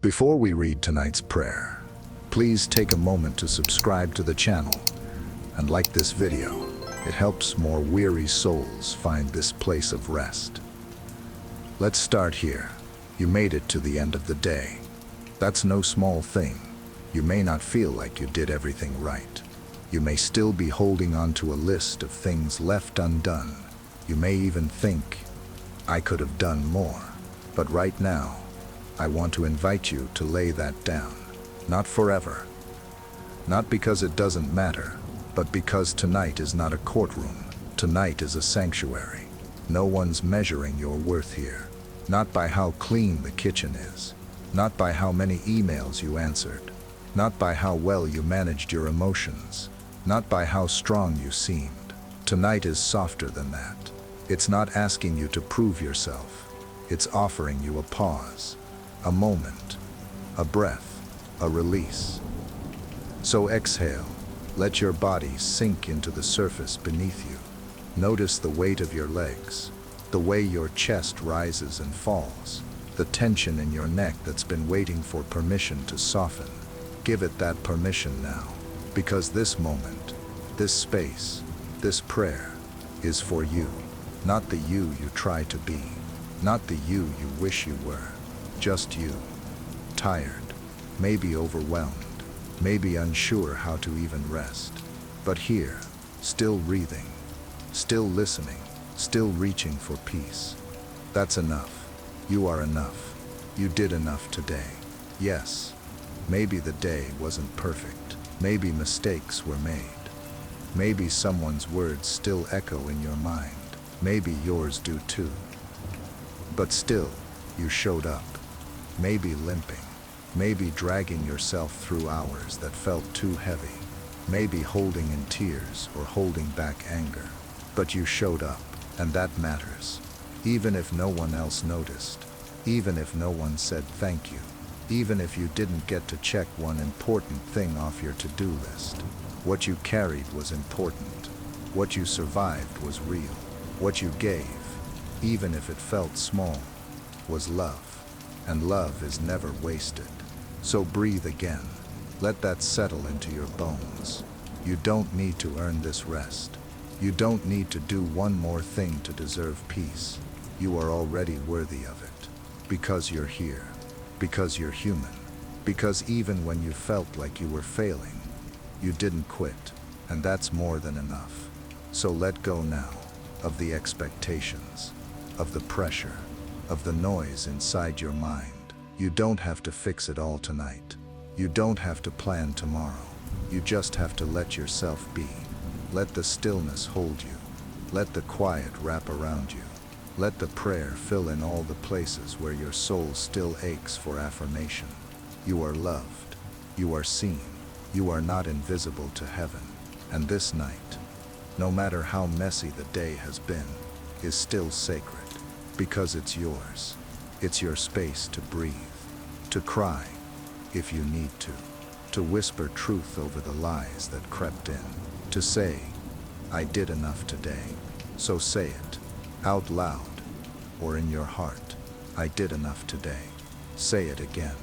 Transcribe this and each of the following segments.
Before we read tonight's prayer, please take a moment to subscribe to the channel and like this video. It helps more weary souls find this place of rest. Let's start here. You made it to the end of the day. That's no small thing. You may not feel like you did everything right. You may still be holding on to a list of things left undone. You may even think, I could have done more. But right now, I want to invite you to lay that down. Not forever. Not because it doesn't matter, but because tonight is not a courtroom. Tonight is a sanctuary. No one's measuring your worth here. Not by how clean the kitchen is. Not by how many emails you answered. Not by how well you managed your emotions. Not by how strong you seemed. Tonight is softer than that. It's not asking you to prove yourself. It's offering you a pause, a moment, a breath, a release. So exhale. Let your body sink into the surface beneath you. Notice the weight of your legs, the way your chest rises and falls, the tension in your neck that's been waiting for permission to soften. Give it that permission now, because this moment, this space, this prayer is for you. Not the you try to be, not the you wish you were, just you. Tired, maybe overwhelmed, maybe unsure how to even rest. But here, still breathing, still listening, still reaching for peace. That's enough. You are enough. You did enough today. Yes, maybe the day wasn't perfect. Maybe mistakes were made. Maybe someone's words still echo in your mind. Maybe yours do too. But still, you showed up. Maybe limping. Maybe dragging yourself through hours that felt too heavy. Maybe holding in tears or holding back anger. But you showed up, and that matters. Even if no one else noticed. Even if no one said thank you. Even if you didn't get to check one important thing off your to-do list. What you carried was important. What you survived was real. What you gave, even if it felt small, was love. And love is never wasted. So breathe again. Let that settle into your bones. You don't need to earn this rest. You don't need to do one more thing to deserve peace. You are already worthy of it. Because you're here. Because you're human. Because even when you felt like you were failing, you didn't quit. And that's more than enough. So let go now of the expectations, of the pressure, of the noise inside your mind. You don't have to fix it all tonight. You don't have to plan tomorrow. You just have to let yourself be. Let the stillness hold you. Let the quiet wrap around you. Let the prayer fill in all the places where your soul still aches for affirmation. You are loved. You are seen. You are not invisible to heaven. And this night, no matter how messy the day has been, is still sacred. Because it's yours. It's your space to breathe. To cry, if you need to. To whisper truth over the lies that crept in. To say, I did enough today. So say it, out loud, or in your heart. I did enough today. Say it again.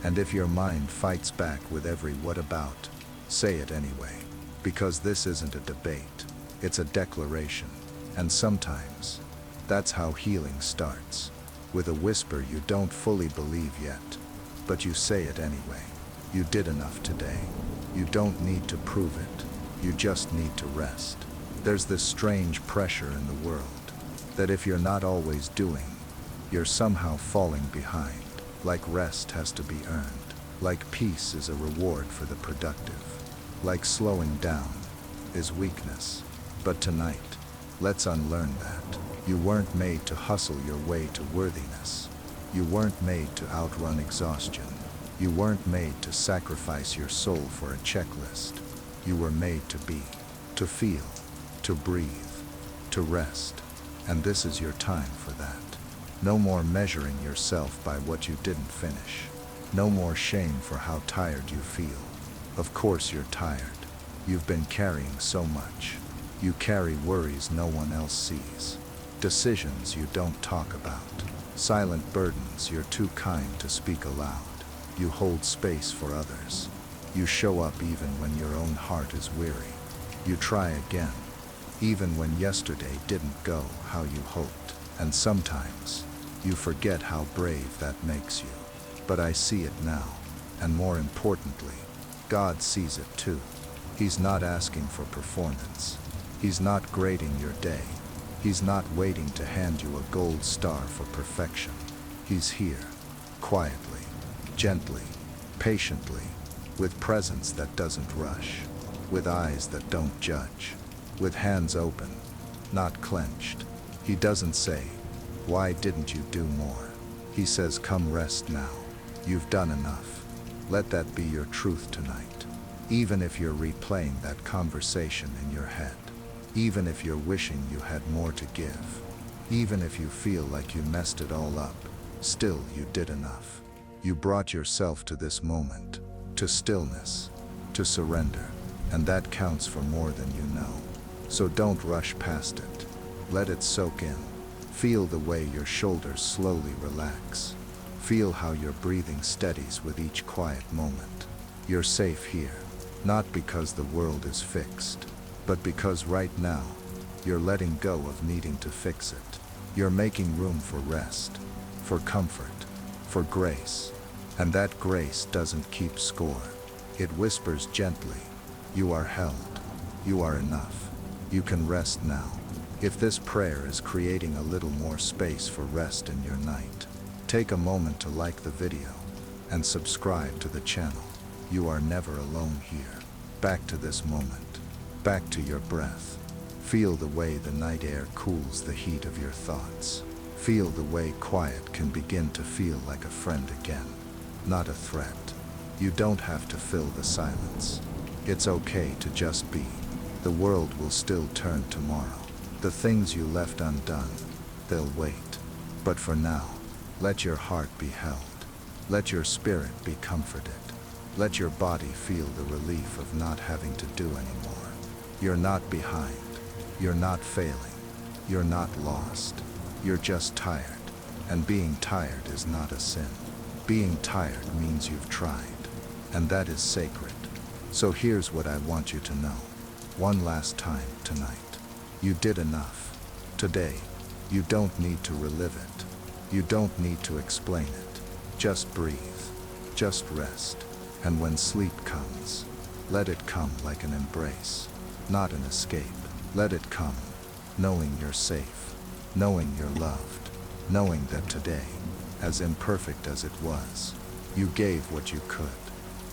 And if your mind fights back with every what about, say it anyway. Because this isn't a debate. It's a declaration. And sometimes, that's how healing starts. With a whisper you don't fully believe yet. But you say it anyway. You did enough today. You don't need to prove it. You just need to rest. There's this strange pressure in the world. That if you're not always doing, you're somehow falling behind. Like rest has to be earned. Like peace is a reward for the productive. Like slowing down is weakness. But tonight, let's unlearn that. You weren't made to hustle your way to worthiness. You weren't made to outrun exhaustion. You weren't made to sacrifice your soul for a checklist. You were made to be, to feel, to breathe, to rest. And this is your time for that. No more measuring yourself by what you didn't finish. No more shame for how tired you feel. Of course you're tired. You've been carrying so much. You carry worries no one else sees. Decisions you don't talk about. Silent burdens you're too kind to speak aloud. You hold space for others. You show up even when your own heart is weary. You try again, even when yesterday didn't go how you hoped. And sometimes, you forget how brave that makes you. But I see it now, and more importantly, God sees it too. He's not asking for performance. He's not grading your day. He's not waiting to hand you a gold star for perfection. He's here, quietly, gently, patiently, with presence that doesn't rush, with eyes that don't judge, with hands open, not clenched. He doesn't say, "Why didn't you do more?" He says, "Come rest now. You've done enough." Let that be your truth tonight. Even if you're replaying that conversation in your head, even if you're wishing you had more to give, even if you feel like you messed it all up, still you did enough. You brought yourself to this moment, to stillness, to surrender, and that counts for more than you know. So don't rush past it. Let it soak in. Feel the way your shoulders slowly relax. Feel how your breathing steadies with each quiet moment. You're safe here, not because the world is fixed, but because right now, you're letting go of needing to fix it. You're making room for rest, for comfort, for grace. And that grace doesn't keep score. It whispers gently, "You are held. You are enough. You can rest now." If this prayer is creating a little more space for rest in your night, take a moment to like the video and subscribe to the channel. You are never alone here. Back to this moment. Back to your breath. Feel the way the night air cools the heat of your thoughts. Feel the way quiet can begin to feel like a friend again, not a threat. You don't have to fill the silence. It's okay to just be. The world will still turn tomorrow. The things you left undone, they'll wait. But for now, let your heart be held. Let your spirit be comforted. Let your body feel the relief of not having to do anymore. You're not behind. You're not failing. You're not lost. You're just tired. And being tired is not a sin. Being tired means you've tried. And that is sacred. So here's what I want you to know. One last time tonight. You did enough. Today, you don't need to relive it. You don't need to explain it. Just breathe. Just rest. And when sleep comes, let it come like an embrace, not an escape. Let it come, knowing you're safe, knowing you're loved, knowing that today, as imperfect as it was, you gave what you could.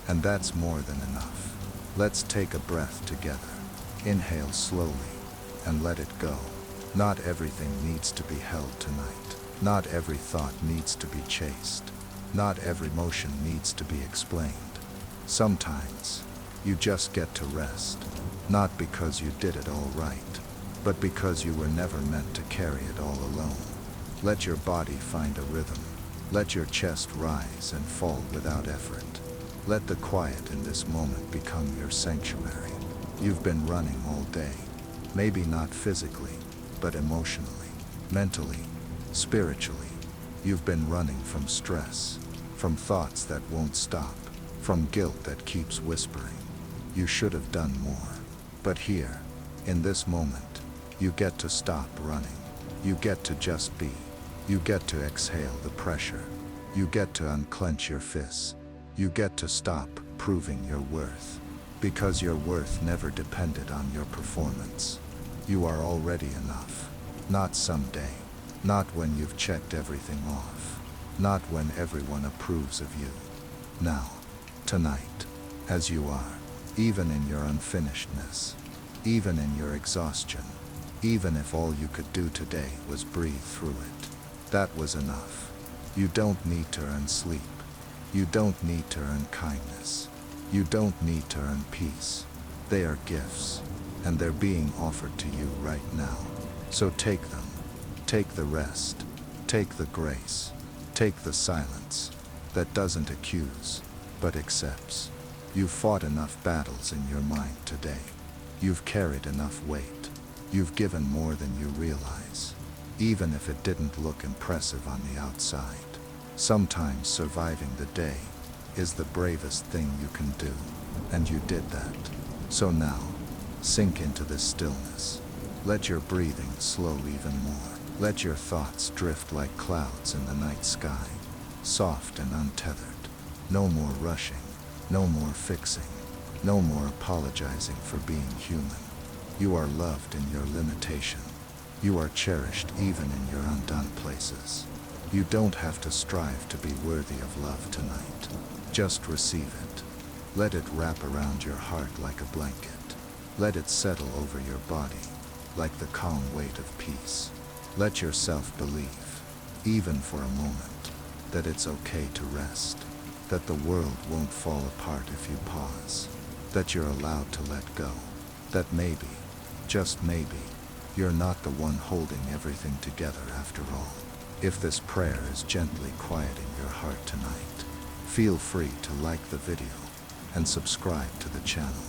And that's more than enough. Let's take a breath together. Inhale slowly and let it go. Not everything needs to be held tonight. Not every thought needs to be chased. Not every emotion needs to be explained. Sometimes, you just get to rest. Not because you did it all right, but because you were never meant to carry it all alone. Let your body find a rhythm. Let your chest rise and fall without effort. Let the quiet in this moment become your sanctuary. You've been running all day. Maybe not physically, but emotionally, mentally, spiritually. You've been running from stress, from thoughts that won't stop, from guilt that keeps whispering. You should have done more. But here, in this moment, you get to stop running. You get to just be. You get to exhale the pressure. You get to unclench your fists. You get to stop proving your worth. Because your worth never depended on your performance. You are already enough. Not someday. Not when you've checked everything off. Not when everyone approves of you. Now. Tonight. As you are. Even in your unfinishedness. Even in your exhaustion. Even if all you could do today was breathe through it. That was enough. You don't need to earn sleep. You don't need to earn kindness. You don't need to earn peace. They are gifts, and they're being offered to you right now. So take them. Take the rest. Take the grace. Take the silence that doesn't accuse, but accepts. You've fought enough battles in your mind today. You've carried enough weight. You've given more than you realize, even if it didn't look impressive on the outside. Sometimes surviving the day is the bravest thing you can do, and you did that. So now, sink into this stillness. Let your breathing slow even more. Let your thoughts drift like clouds in the night sky, soft and untethered. No more rushing, no more fixing, no more apologizing for being human. You are loved in your limitation. You are cherished even in your undone places. You don't have to strive to be worthy of love tonight. Just receive it. Let it wrap around your heart like a blanket. Let it settle over your body like the calm weight of peace. Let yourself believe, even for a moment, that it's okay to rest, that the world won't fall apart if you pause, that you're allowed to let go, that maybe, just maybe, you're not the one holding everything together after all. If this prayer is gently quieting your heart tonight, feel free to like the video and subscribe to the channel.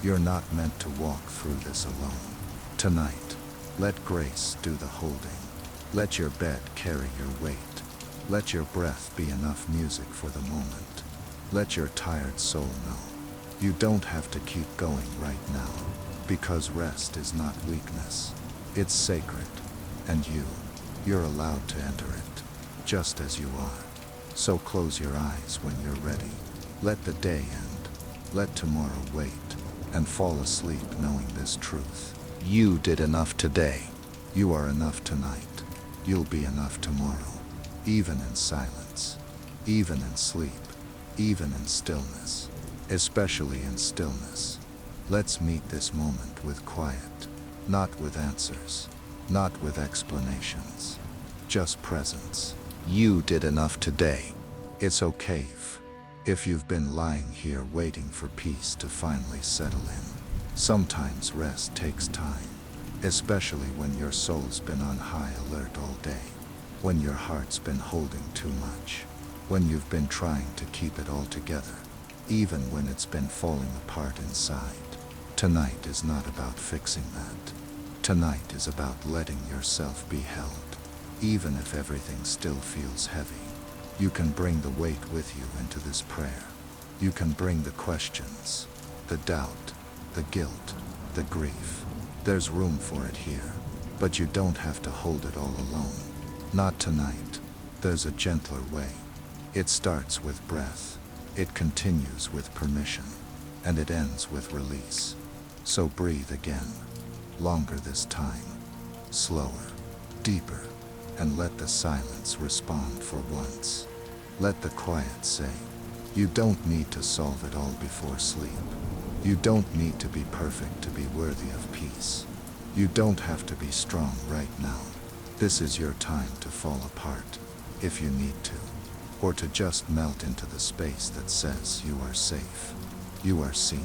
You're not meant to walk through this alone. Tonight, let grace do the holding. Let your bed carry your weight. Let your breath be enough music for the moment. Let your tired soul know you don't have to keep going right now, because rest is not weakness. It's sacred, and you're allowed to enter it, just as you are. So close your eyes when you're ready. Let the day end. Let tomorrow wait, and fall asleep knowing this truth. You did enough today. You are enough tonight. You'll be enough tomorrow, even in silence, even in sleep, even in stillness, especially in stillness. Let's meet this moment with quiet, not with answers, not with explanations, just presence. You did enough today. It's okay if you've been lying here waiting for peace to finally settle in. Sometimes rest takes time, especially when your soul's been on high alert all day, when your heart's been holding too much, when you've been trying to keep it all together, even when it's been falling apart inside. Tonight is not about fixing that. Tonight is about letting yourself be held, even if everything still feels heavy. You can bring the weight with you into this prayer. You can bring the questions, the doubt, the guilt, the grief. There's room for it here, but you don't have to hold it all alone. Not tonight. There's a gentler way. It starts with breath, it continues with permission, and it ends with release. So breathe again, longer this time, slower, deeper, and let the silence respond for once. Let the quiet say, you don't need to solve it all before sleep. You don't need to be perfect to be worthy of peace. You don't have to be strong right now. This is your time to fall apart, if you need to, or to just melt into the space that says you are safe. You are seen.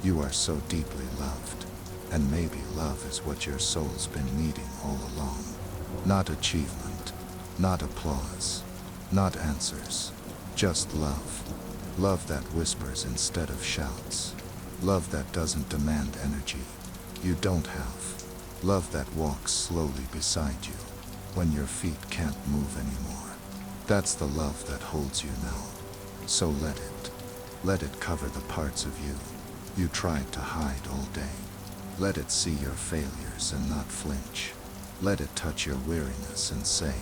You are so deeply loved. And maybe love is what your soul's been needing all along. Not achievement, not applause, not answers, just love. Love that whispers instead of shouts. Love that doesn't demand energy you don't have. Love that walks slowly beside you when your feet can't move anymore. That's the love that holds you now. So let it cover the parts of you you tried to hide all day. Let it see your failures and not flinch. Let it touch your weariness and say,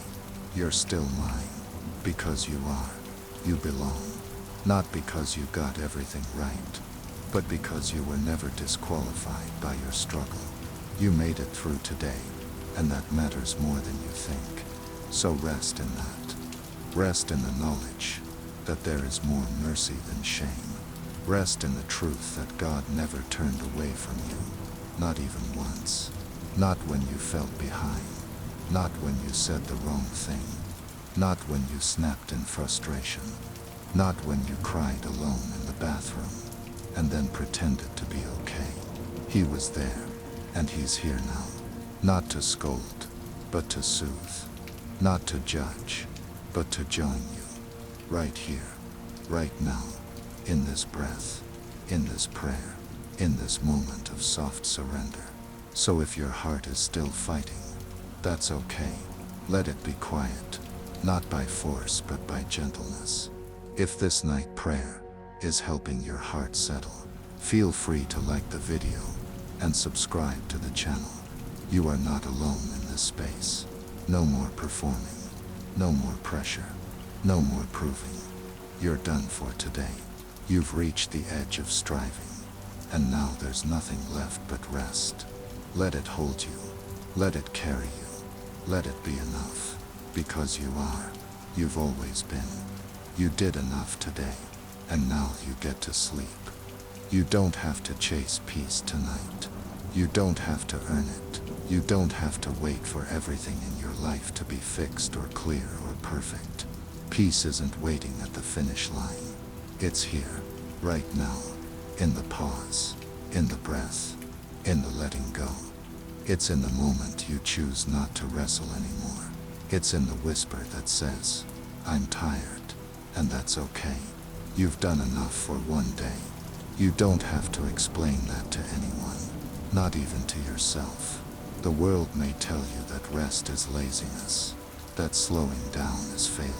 you're still mine, because you are. You belong. Not because you got everything right, but because you were never disqualified by your struggle. You made it through today, and that matters more than you think. So rest in that. Rest in the knowledge that there is more mercy than shame. Rest in the truth that God never turned away from you, not even once. Not when you felt behind, not when you said the wrong thing, not when you snapped in frustration, not when you cried alone in the bathroom, and then pretended to be okay. He was there, and he's here now, not to scold, but to soothe, not to judge, but to join you, right here, right now, in this breath, in this prayer, in this moment of soft surrender. So if your heart is still fighting, that's okay. Let it be quiet, not by force but by gentleness. If this night prayer is helping your heart settle, feel free to like the video and subscribe to the channel. You are not alone in this space. No more performing, no more pressure, no more proving. You're done for today. You've reached the edge of striving, and now there's nothing left but rest. Let it hold you, let it carry you, let it be enough, because you are. You've always been. You did enough today, and now you get to sleep. You don't have to chase peace tonight. You don't have to earn it. You don't have to wait for everything in your life to be fixed or clear or perfect. Peace isn't waiting at the finish line. It's here, right now, in the pause, in the breath, in the letting go. It's in the moment you choose not to wrestle anymore. It's in the whisper that says, I'm tired, and that's okay. You've done enough for one day. You don't have to explain that to anyone, not even to yourself. The world may tell you that rest is laziness, that slowing down is failure,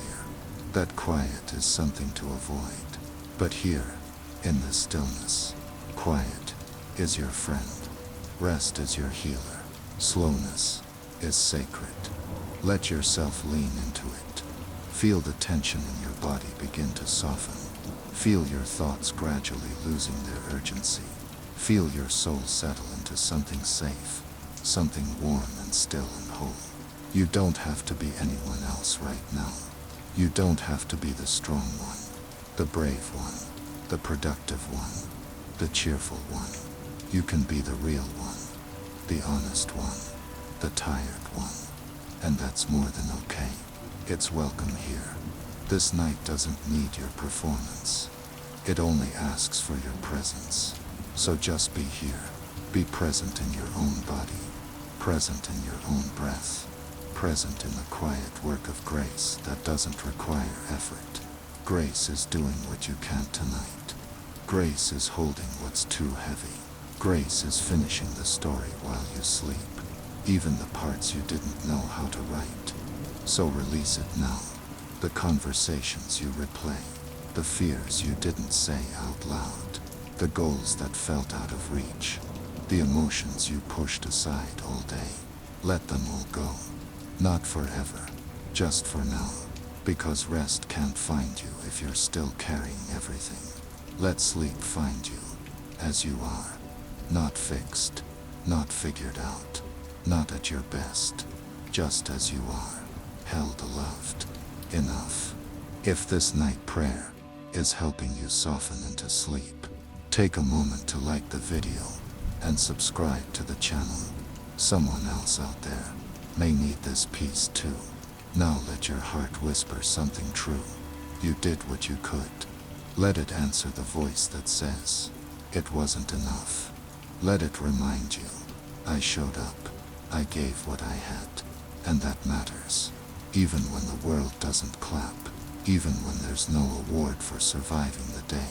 that quiet is something to avoid. But here, in the stillness, quiet is your friend. Rest is your healer. Slowness is sacred. Let yourself lean into it. Feel the tension in your body begin to soften. Feel your thoughts gradually losing their urgency. Feel your soul settle into something safe, something warm and still and whole. You don't have to be anyone else right now. You don't have to be the strong one, the brave one, the productive one, the cheerful one. You can be the real one, the honest one, the tired one. And that's more than okay. It's welcome here. This night doesn't need your performance. It only asks for your presence. So just be here. Be present in your own body, present in your own breath, present in the quiet work of grace that doesn't require effort. Grace is doing what you can't tonight. Grace is holding what's too heavy. Grace is finishing the story while you sleep, even the parts you didn't know how to write. So release it now. The conversations you replay, the fears you didn't say out loud, the goals that felt out of reach, the emotions you pushed aside all day. Let them all go. Not forever, just for now. Because rest can't find you if you're still carrying everything. Let sleep find you, as you are. Not fixed, not figured out, not at your best, just as you are. Held loved. Enough. If this night prayer is helping you soften into sleep, take a moment to like the video and subscribe to the channel. Someone else out there may need this peace too. Now let your heart whisper something true. You did what you could. Let it answer the voice that says, it wasn't enough. Let it remind you, I showed up. I gave what I had. And that matters. Even when the world doesn't clap. Even when there's no award for surviving the day.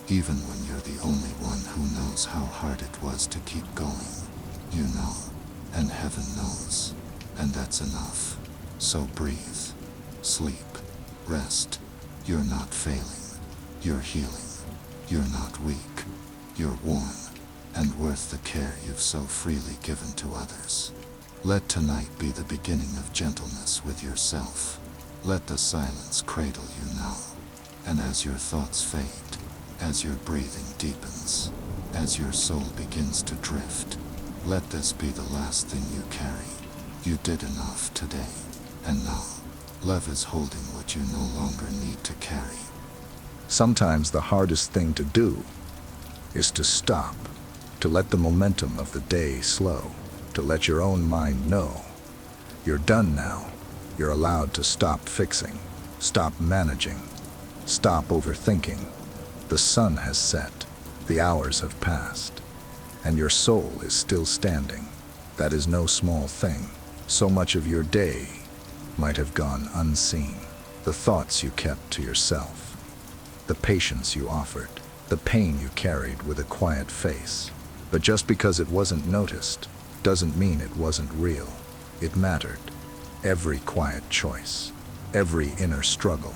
Even when you're the only one who knows how hard it was to keep going. You know. And heaven knows. And that's enough. So breathe. Sleep. Rest. You're not failing. You're healing. You're not weak. You're warm. And worth the care you've so freely given to others. Let tonight be the beginning of gentleness with yourself. Let the silence cradle you now. And as your thoughts fade, as your breathing deepens, as your soul begins to drift, let this be the last thing you carry. You did enough today. And now, love is holding what you no longer need to carry. Sometimes the hardest thing to do is to stop, to let the momentum of the day slow, to let your own mind know you're done now. You're allowed to stop fixing, stop managing, stop overthinking. The sun has set, the hours have passed, and your soul is still standing. That is no small thing. So much of your day might have gone unseen. The thoughts you kept to yourself, the patience you offered, the pain you carried with a quiet face. But just because it wasn't noticed doesn't mean it wasn't real. It mattered. Every quiet choice, every inner struggle,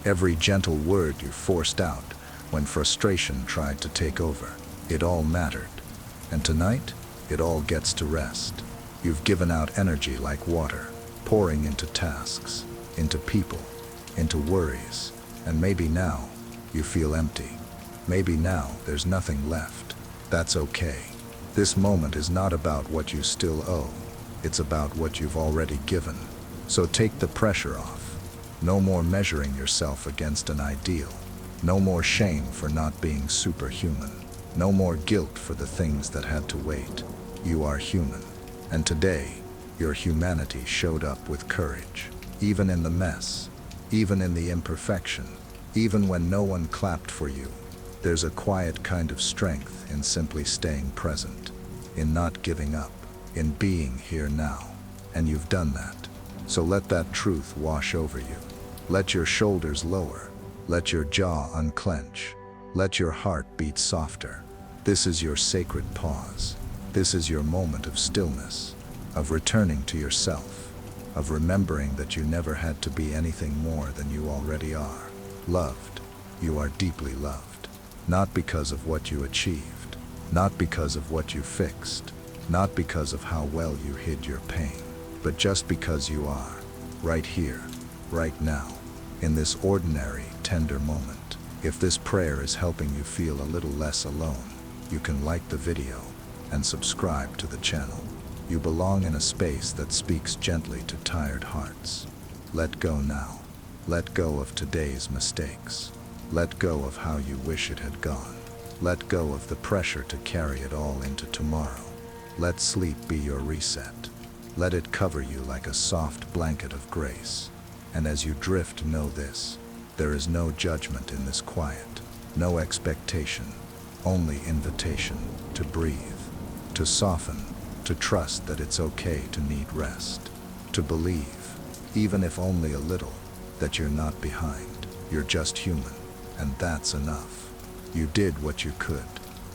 every gentle word you forced out when frustration tried to take over. It all mattered. And tonight, it all gets to rest. You've given out energy like water, pouring into tasks, into people, into worries, and maybe now you feel empty. Maybe now there's nothing left. That's okay. This moment is not about what you still owe. It's about what you've already given. So take the pressure off. No more measuring yourself against an ideal. No more shame for not being superhuman. No more guilt for the things that had to wait. You are human. And today, your humanity showed up with courage. Even in the mess, even in the imperfection, even when no one clapped for you. There's a quiet kind of strength in simply staying present, in not giving up, in being here now. And you've done that. So let that truth wash over you. Let your shoulders lower. Let your jaw unclench. Let your heart beat softer. This is your sacred pause. This is your moment of stillness, of returning to yourself, of remembering that you never had to be anything more than you already are. Loved. You are deeply loved. Not because of what you achieved, not because of what you fixed, not because of how well you hid your pain, but just because you are, right here, right now, in this ordinary, tender moment. If this prayer is helping you feel a little less alone, you can like the video and subscribe to the channel. You belong in a space that speaks gently to tired hearts. Let go now. Let go of today's mistakes. Let go of how you wish it had gone. Let go of the pressure to carry it all into tomorrow. Let sleep be your reset. Let it cover you like a soft blanket of grace. And as you drift, know this: there is no judgment in this quiet, no expectation, only invitation to breathe, to soften, to trust that it's okay to need rest, to believe, even if only a little, that you're not behind, you're just human, and that's enough. You did what you could.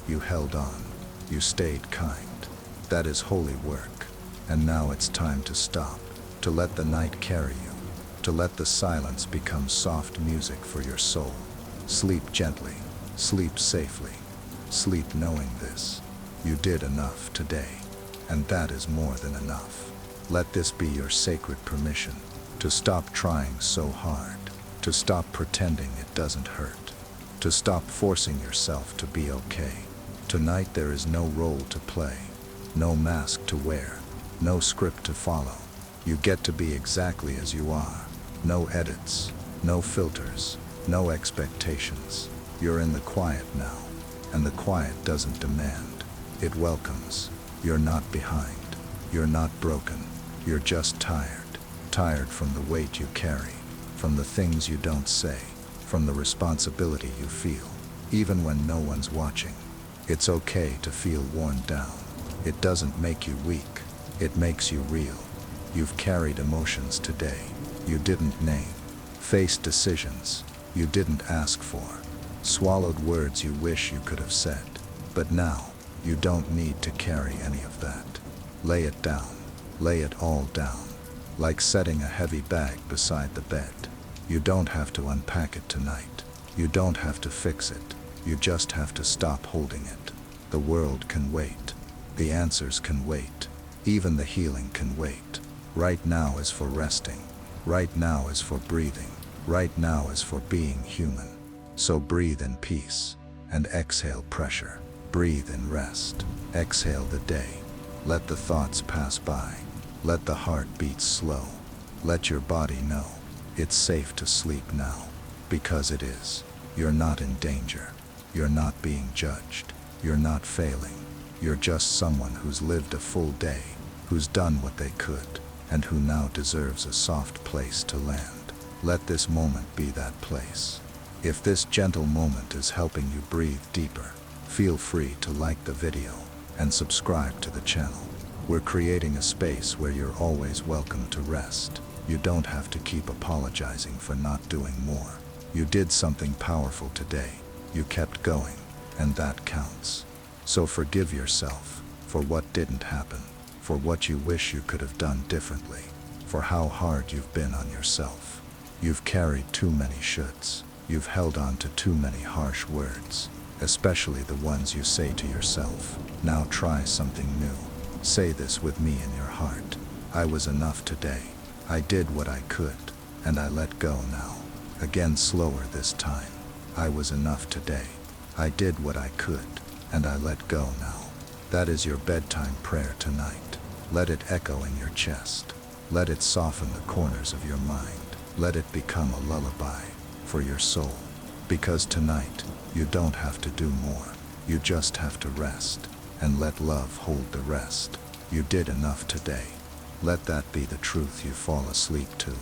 You held on. You stayed kind. That is holy work. And now it's time to stop, to let the night carry you, to let the silence become soft music for your soul. Sleep gently. Sleep safely. Sleep knowing this: you did enough today, and that is more than enough. Let this be your sacred permission to stop trying so hard, to stop pretending it doesn't hurt, to stop forcing yourself to be okay. Tonight there is no role to play, no mask to wear, no script to follow. You get to be exactly as you are. No edits, no filters, no expectations. You're in the quiet now, and the quiet doesn't demand. It welcomes. You're not behind. You're not broken. You're just tired. Tired from the weight you carry, from the things you don't say, from the responsibility you feel, even when no one's watching. It's okay to feel worn down. It doesn't make you weak. It makes you real. You've carried emotions today you didn't name, faced decisions you didn't ask for, swallowed words you wish you could have said. But now, you don't need to carry any of that. Lay it down. Lay it all down. Like setting a heavy bag beside the bed. You don't have to unpack it tonight. You don't have to fix it. You just have to stop holding it. The world can wait. The answers can wait. Even the healing can wait. Right now is for resting. Right now is for breathing. Right now is for being human. So breathe in peace and exhale pressure. Breathe in rest. Exhale the day. Let the thoughts pass by. Let the heart beat slow. Let your body know it's safe to sleep now, because it is. You're not in danger. You're not being judged. You're not failing. You're just someone who's lived a full day, who's done what they could, and who now deserves a soft place to land. Let this moment be that place. If this gentle moment is helping you breathe deeper, feel free to like the video and subscribe to the channel. We're creating a space where you're always welcome to rest. You don't have to keep apologizing for not doing more. You did something powerful today. You kept going, and that counts. So forgive yourself for what didn't happen, for what you wish you could have done differently, for how hard you've been on yourself. You've carried too many shoulds. You've held on to too many harsh words, especially the ones you say to yourself. Now try something new. Say this with me in your heart. I was enough today. I did what I could, and I let go now. Again, slower this time. I was enough today. I did what I could, and I let go now. That is your bedtime prayer tonight. Let it echo in your chest. Let it soften the corners of your mind. Let it become a lullaby for your soul. Because tonight, you don't have to do more. You just have to rest, and let love hold the rest. You did enough today. Let that be the truth you fall asleep to.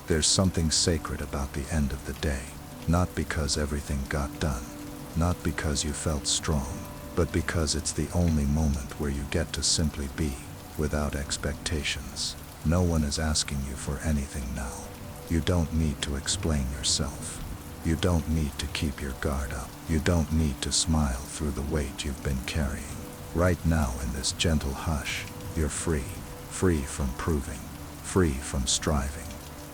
There's something sacred about the end of the day, not because everything got done, not because you felt strong, but because it's the only moment where you get to simply be, without expectations. No one is asking you for anything now. You don't need to explain yourself. You don't need to keep your guard up. You don't need to smile through the weight you've been carrying. Right now, in this gentle hush, you're free. Free from proving. Free from striving.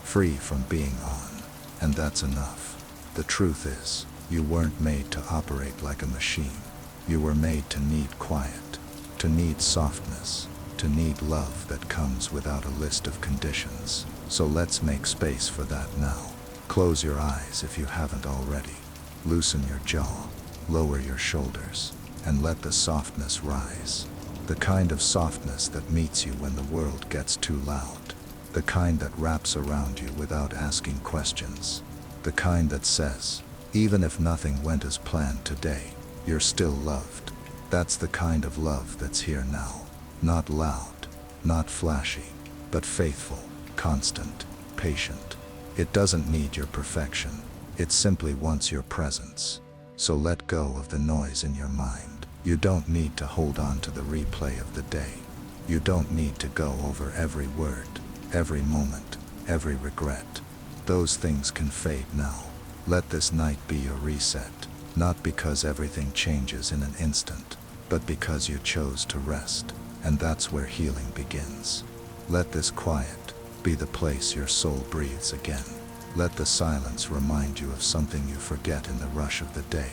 Free from being on. And that's enough. The truth is, you weren't made to operate like a machine. You were made to need quiet, to need softness, to need love that comes without a list of conditions. So let's make space for that now. Close your eyes if you haven't already. Loosen your jaw, lower your shoulders, and let the softness rise. The kind of softness that meets you when the world gets too loud. The kind that wraps around you without asking questions. The kind that says, even if nothing went as planned today, you're still loved. That's the kind of love that's here now. Not loud, not flashy, but faithful, constant, patient. It doesn't need your perfection. It simply wants your presence. So let go of the noise in your mind. You don't need to hold on to the replay of the day. You don't need to go over every word, every moment, every regret. Those things can fade now. Let this night be your reset, not because everything changes in an instant, but because you chose to rest, and that's where healing begins. Let this quiet be the place your soul breathes again. Let the silence remind you of something you forget in the rush of the day.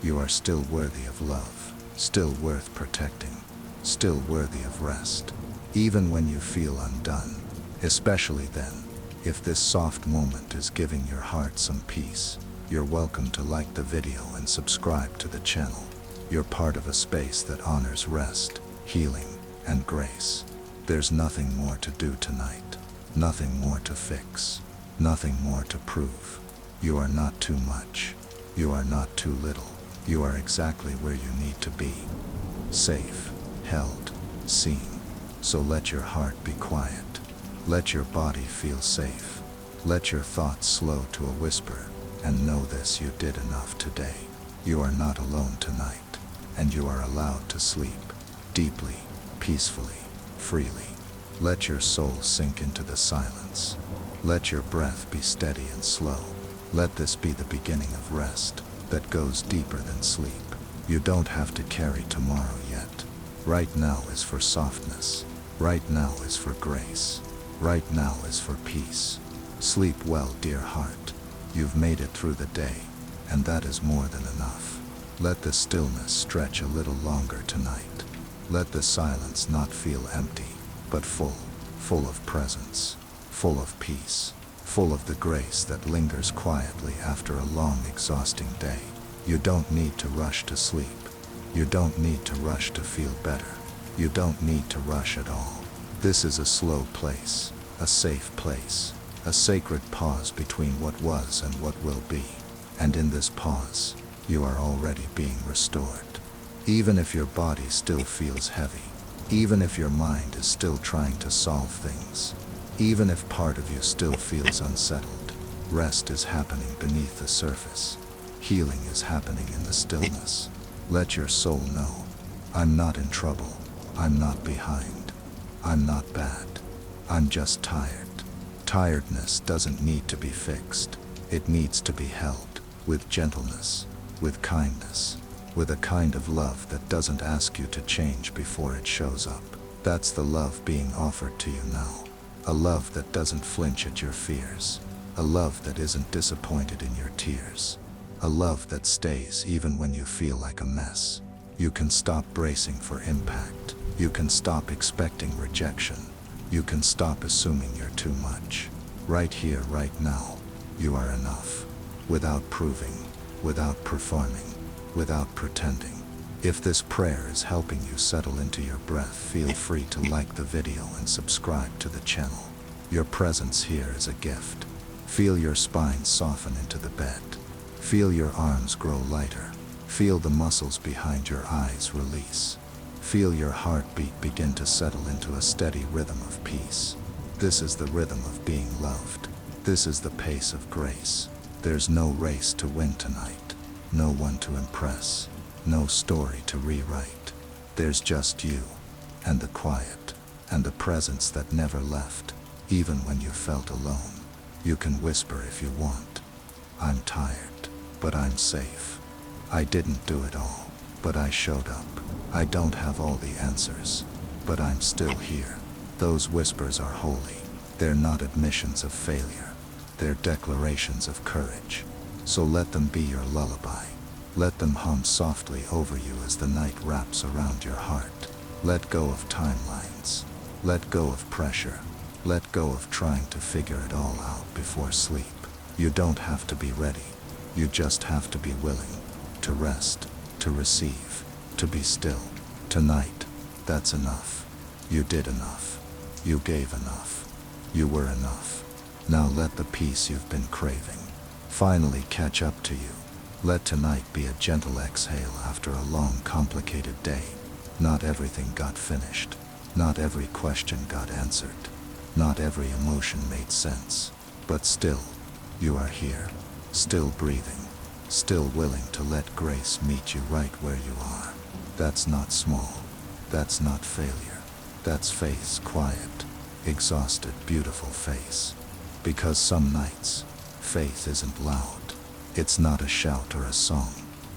You are still worthy of love, still worth protecting, still worthy of rest, even when you feel undone. Especially then, if this soft moment is giving your heart some peace, you're welcome to like the video and subscribe to the channel. You're part of a space that honors rest, healing, and grace. There's nothing more to do tonight, nothing more to fix, nothing more to prove. You are not too much. You are not too little. You are exactly where you need to be. Safe, held, seen. So let your heart be quiet. Let your body feel safe. Let your thoughts slow to a whisper, and know this: you did enough today. You are not alone tonight, and you are allowed to sleep, deeply, peacefully, freely. Let your soul sink into the silence. Let your breath be steady and slow. Let this be the beginning of rest that goes deeper than sleep. You don't have to carry tomorrow yet. Right now is for softness. Right now is for grace. Right now is for peace. Sleep well, dear heart. You've made it through the day, and that is more than enough. Let the stillness stretch a little longer tonight. Let the silence not feel empty, but full of presence, full of peace, full of the grace that lingers quietly after a long, exhausting day. You don't need to rush to sleep. You don't need to rush to feel better. You don't need to rush at all. This is a slow place, a safe place, a sacred pause between what was and what will be. And in this pause, you are already being restored. Even if your body still feels heavy, even if your mind is still trying to solve things, even if part of you still feels unsettled, rest is happening beneath the surface. Healing is happening in the stillness. Let your soul know, I'm not in trouble. I'm not behind. I'm not bad. I'm just tired. Tiredness doesn't need to be fixed. It needs to be held with gentleness, with kindness, with a kind of love that doesn't ask you to change before it shows up. That's the love being offered to you now. A love that doesn't flinch at your fears. A love that isn't disappointed in your tears. A love that stays even when you feel like a mess. You can stop bracing for impact. You can stop expecting rejection. You can stop assuming you're too much. Right here, right now, you are enough. Without proving, without performing, without pretending. If this prayer is helping you settle into your breath, feel free to like the video and subscribe to the channel. Your presence here is a gift. Feel your spine soften into the bed. Feel your arms grow lighter. Feel the muscles behind your eyes release. Feel your heartbeat begin to settle into a steady rhythm of peace. This is the rhythm of being loved. This is the pace of grace. There's no race to win tonight. No one to impress. No story to rewrite. There's just you, and the quiet, and the presence that never left, even when you felt alone. You can whisper if you want. I'm tired, but I'm safe. I didn't do it all, but I showed up. I don't have all the answers, but I'm still here. Those whispers are holy. They're not admissions of failure. They're declarations of courage. So let them be your lullaby. Let them hum softly over you as the night wraps around your heart. Let go of timelines. Let go of pressure. Let go of trying to figure it all out before sleep. You don't have to be ready. You just have to be willing to rest, to receive, to be still. Tonight, that's enough. You did enough. You gave enough. You were enough. Now let the peace you've been craving finally catch up to you. Let tonight be a gentle exhale after a long, complicated day. Not everything got finished. Not every question got answered. Not every emotion made sense. But still, you are here. Still breathing. Still willing to let grace meet you right where you are. That's not small. That's not failure. That's faith's quiet, exhausted, beautiful face. Because some nights, faith isn't loud. It's not a shout or a song.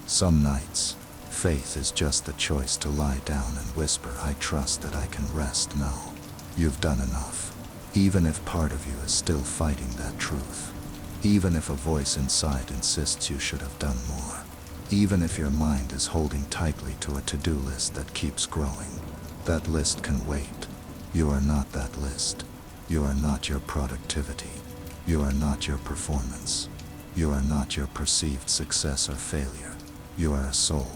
Some nights, faith is just the choice to lie down and whisper, I trust that I can rest now. You've done enough. Even if part of you is still fighting that truth. Even if a voice inside insists you should have done more. Even if your mind is holding tightly to a to-do list that keeps growing. That list can wait. You are not that list. You are not your productivity. You are not your performance. You are not your perceived success or failure. You are a soul,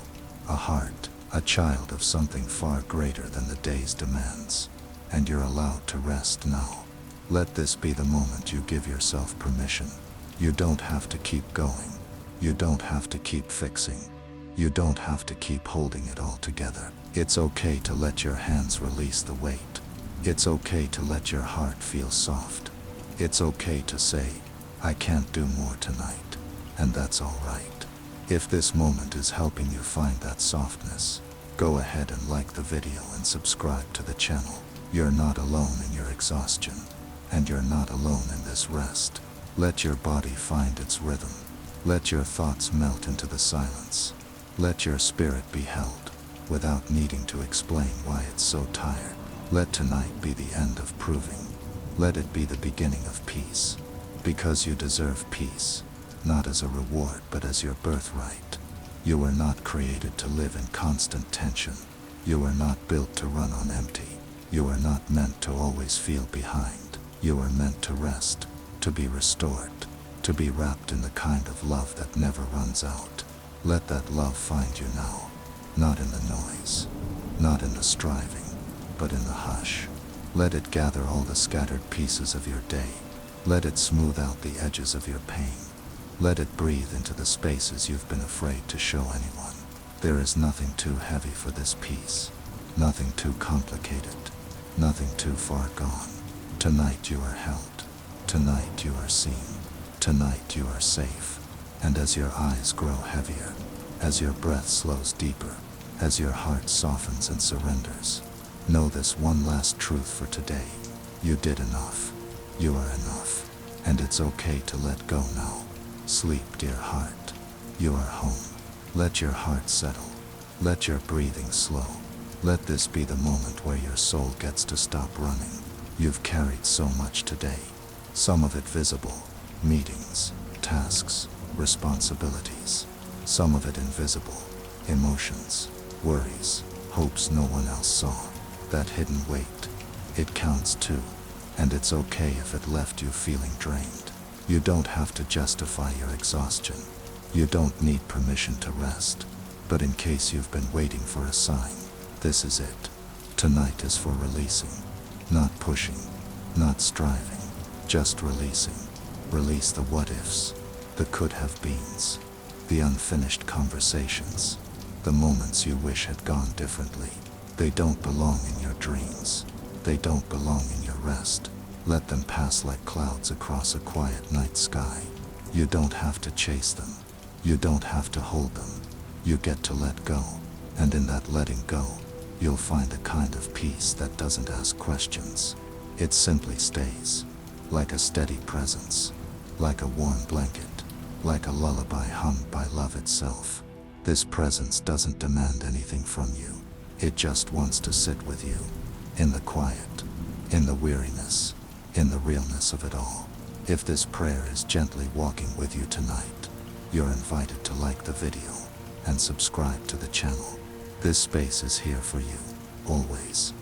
a heart, a child of something far greater than the day's demands. And you're allowed to rest now. Let this be the moment you give yourself permission. You don't have to keep going. You don't have to keep fixing. You don't have to keep holding it all together. It's okay to let your hands release the weight. It's okay to let your heart feel soft. It's okay to say, I can't do more tonight. And that's all right. If this moment is helping you find that softness, go ahead and like the video and subscribe to the channel. You're not alone in your exhaustion. And you're not alone in this rest. Let your body find its rhythm. Let your thoughts melt into the silence. Let your spirit be held, without needing to explain why it's so tired. Let tonight be the end of proving. Let it be the beginning of peace. Because you deserve peace, not as a reward but as your birthright. You were not created to live in constant tension. You were not built to run on empty. You are not meant to always feel behind. You are meant to rest, to be restored, to be wrapped in the kind of love that never runs out. Let that love find you now, not in the noise, not in the striving, but in the hush. Let it gather all the scattered pieces of your day. Let it smooth out the edges of your pain. Let it breathe into the spaces you've been afraid to show anyone. There is nothing too heavy for this peace, nothing too complicated, nothing too far gone. Tonight you are held. Tonight you are seen. Tonight you are safe. And as your eyes grow heavier, as your breath slows deeper, as your heart softens and surrenders, know this one last truth for today. You did enough. You are enough. And it's okay to let go now. Sleep, dear heart. You are home. Let your heart settle. Let your breathing slow. Let this be the moment where your soul gets to stop running. You've carried so much today. Some of it visible, Meetings, tasks, responsibilities. Some of it invisible. Emotions, worries, hopes no one else saw. That hidden weight. It counts too. And it's okay if it left you feeling drained. You don't have to justify your exhaustion. You don't need permission to rest. But in case you've been waiting for a sign, this is it. Tonight is for releasing. Not pushing. Not striving. Just releasing. Release the what-ifs. The could-have-beens. The unfinished conversations. The moments you wish had gone differently. They don't belong in your dreams. They don't belong in your rest. Let them pass like clouds across a quiet night sky. You don't have to chase them. You don't have to hold them. You get to let go. And in that letting go, you'll find a kind of peace that doesn't ask questions. It simply stays. Like a steady presence. Like a warm blanket. Like a lullaby hummed by love itself. This presence doesn't demand anything from you. It just wants to sit with you. In the quiet. In the weariness. In the realness of it all. If this prayer is gently walking with you tonight, you're invited to like the video and subscribe to the channel. This space is here for you, always.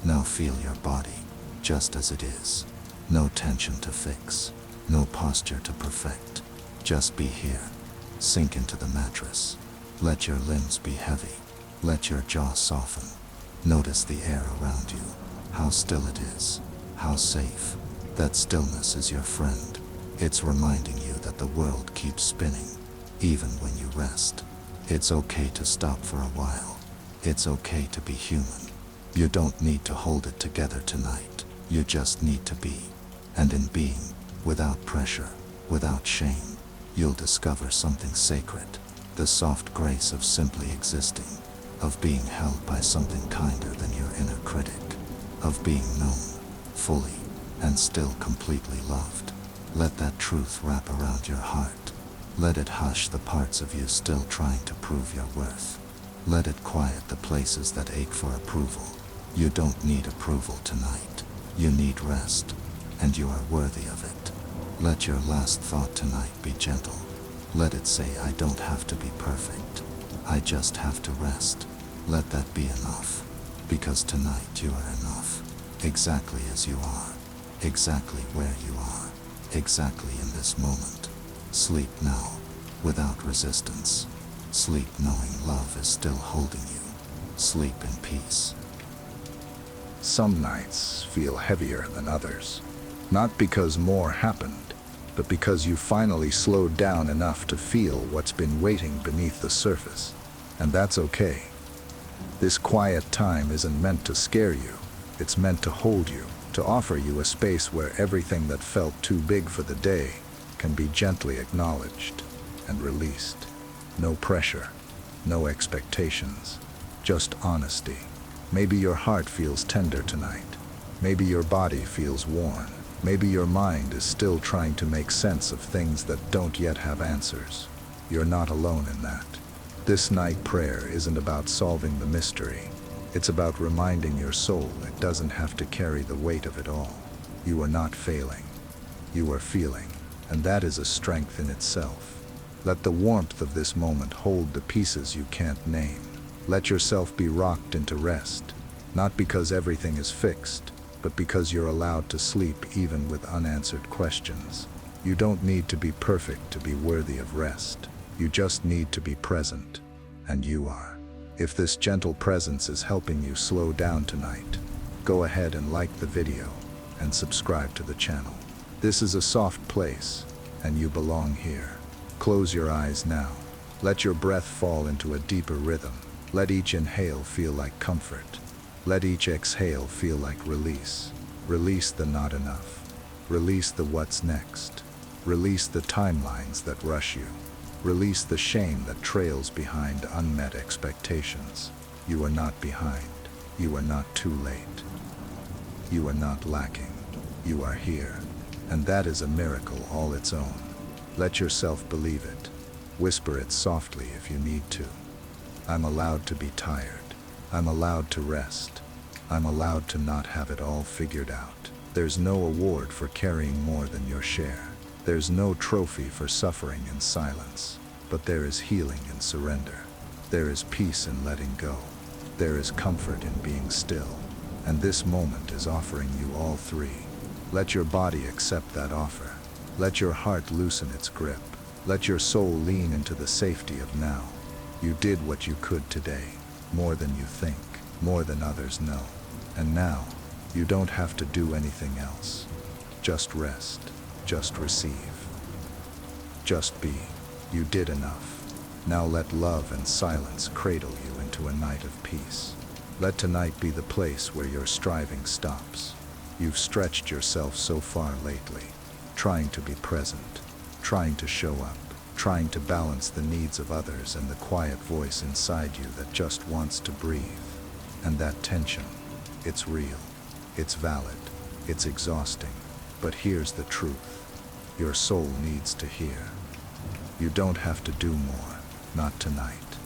Now feel your body, just as it is. No tension to fix, no posture to perfect. Just be here. Sink into the mattress. Let your limbs be heavy. Let your jaw soften. Notice the air around you, how still it is, how safe. That stillness is your friend. It's reminding you that the world keeps spinning, even when you rest. It's okay to stop for a while. It's okay to be human. You don't need to hold it together tonight. You just need to be. And in being, without pressure, without shame, you'll discover something sacred. The soft grace of simply existing, of being held by something kinder than your inner critic, of being known, fully, and still completely loved. Let that truth wrap around your heart. Let it hush the parts of you still trying to prove your worth. Let it quiet the places that ache for approval. You don't need approval tonight. You need rest, and you are worthy of it. Let your last thought tonight be gentle. Let it say, I don't have to be perfect. I just have to rest. Let that be enough. Because tonight you are enough. Exactly as you are. Exactly where you are. Exactly in this moment. Sleep now, without resistance. Sleep knowing love is still holding you. Sleep in peace. Some nights feel heavier than others. Not because more happened, but because you finally slowed down enough to feel what's been waiting beneath the surface. And that's okay. This quiet time isn't meant to scare you. It's meant to hold you, to offer you a space where everything that felt too big for the day can be gently acknowledged and released. No pressure, no expectations, just honesty. Maybe your heart feels tender tonight. Maybe your body feels worn. Maybe your mind is still trying to make sense of things that don't yet have answers. You're not alone in that. This night prayer isn't about solving the mystery. It's about reminding your soul it doesn't have to carry the weight of it all. You are not failing. You are feeling. And that is a strength in itself. Let the warmth of this moment hold the pieces you can't name. Let yourself be rocked into rest, not because everything is fixed, but because you're allowed to sleep even with unanswered questions. You don't need to be perfect to be worthy of rest. You just need to be present, and you are. If this gentle presence is helping you slow down tonight, go ahead and like the video and subscribe to the channel. This is a soft place, and you belong here. Close your eyes now. Let your breath fall into a deeper rhythm. Let each inhale feel like comfort. Let each exhale feel like release. Release the not enough. Release the what's next. Release the timelines that rush you. Release the shame that trails behind unmet expectations. You are not behind. You are not too late. You are not lacking. You are here. And that is a miracle all its own. Let yourself believe it. Whisper it softly if you need to. I'm allowed to be tired. I'm allowed to rest. I'm allowed to not have it all figured out. There's no award for carrying more than your share. There's no trophy for suffering in silence, but there is healing in surrender. There is peace in letting go. There is comfort in being still. And this moment is offering you all three. Let your body accept that offer. Let your heart loosen its grip. Let your soul lean into the safety of now. You did what you could today, more than you think, more than others know. And now, you don't have to do anything else. Just rest, just receive. Just be. You did enough. Now let love and silence cradle you into a night of peace. Let tonight be the place where your striving stops. You've stretched yourself so far lately, trying to be present, trying to show up, trying to balance the needs of others and the quiet voice inside you that just wants to breathe. And that tension, it's real, it's valid, it's exhausting. But here's the truth. Your soul needs to hear. You don't have to do more, not tonight,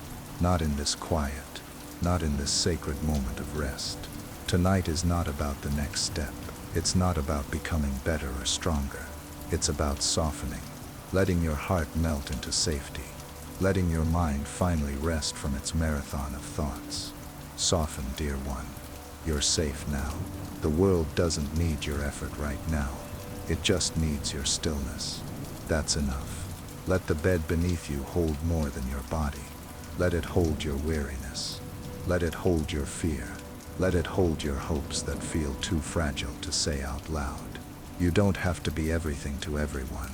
not in this quiet, not in this sacred moment of rest. Tonight is not about the next step. It's not about becoming better or stronger. It's about softening, letting your heart melt into safety, letting your mind finally rest from its marathon of thoughts. Soften, dear one. You're safe now. The world doesn't need your effort right now. It just needs your stillness. That's enough. Let the bed beneath you hold more than your body. Let it hold your weariness. Let it hold your fear. Let it hold your hopes that feel too fragile to say out loud. You don't have to be everything to everyone.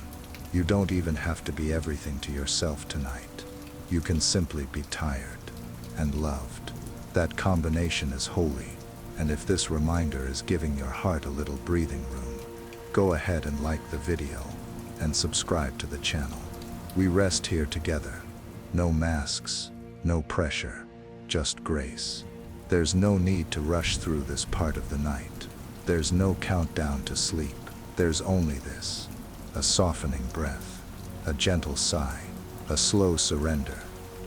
You don't even have to be everything to yourself tonight. You can simply be tired and loved. That combination is holy, and if this reminder is giving your heart a little breathing room, go ahead and like the video and subscribe to the channel. We rest here together. No masks, no pressure, just grace. There's no need to rush through this part of the night. There's no countdown to sleep. There's only this. A softening breath, a gentle sigh, a slow surrender,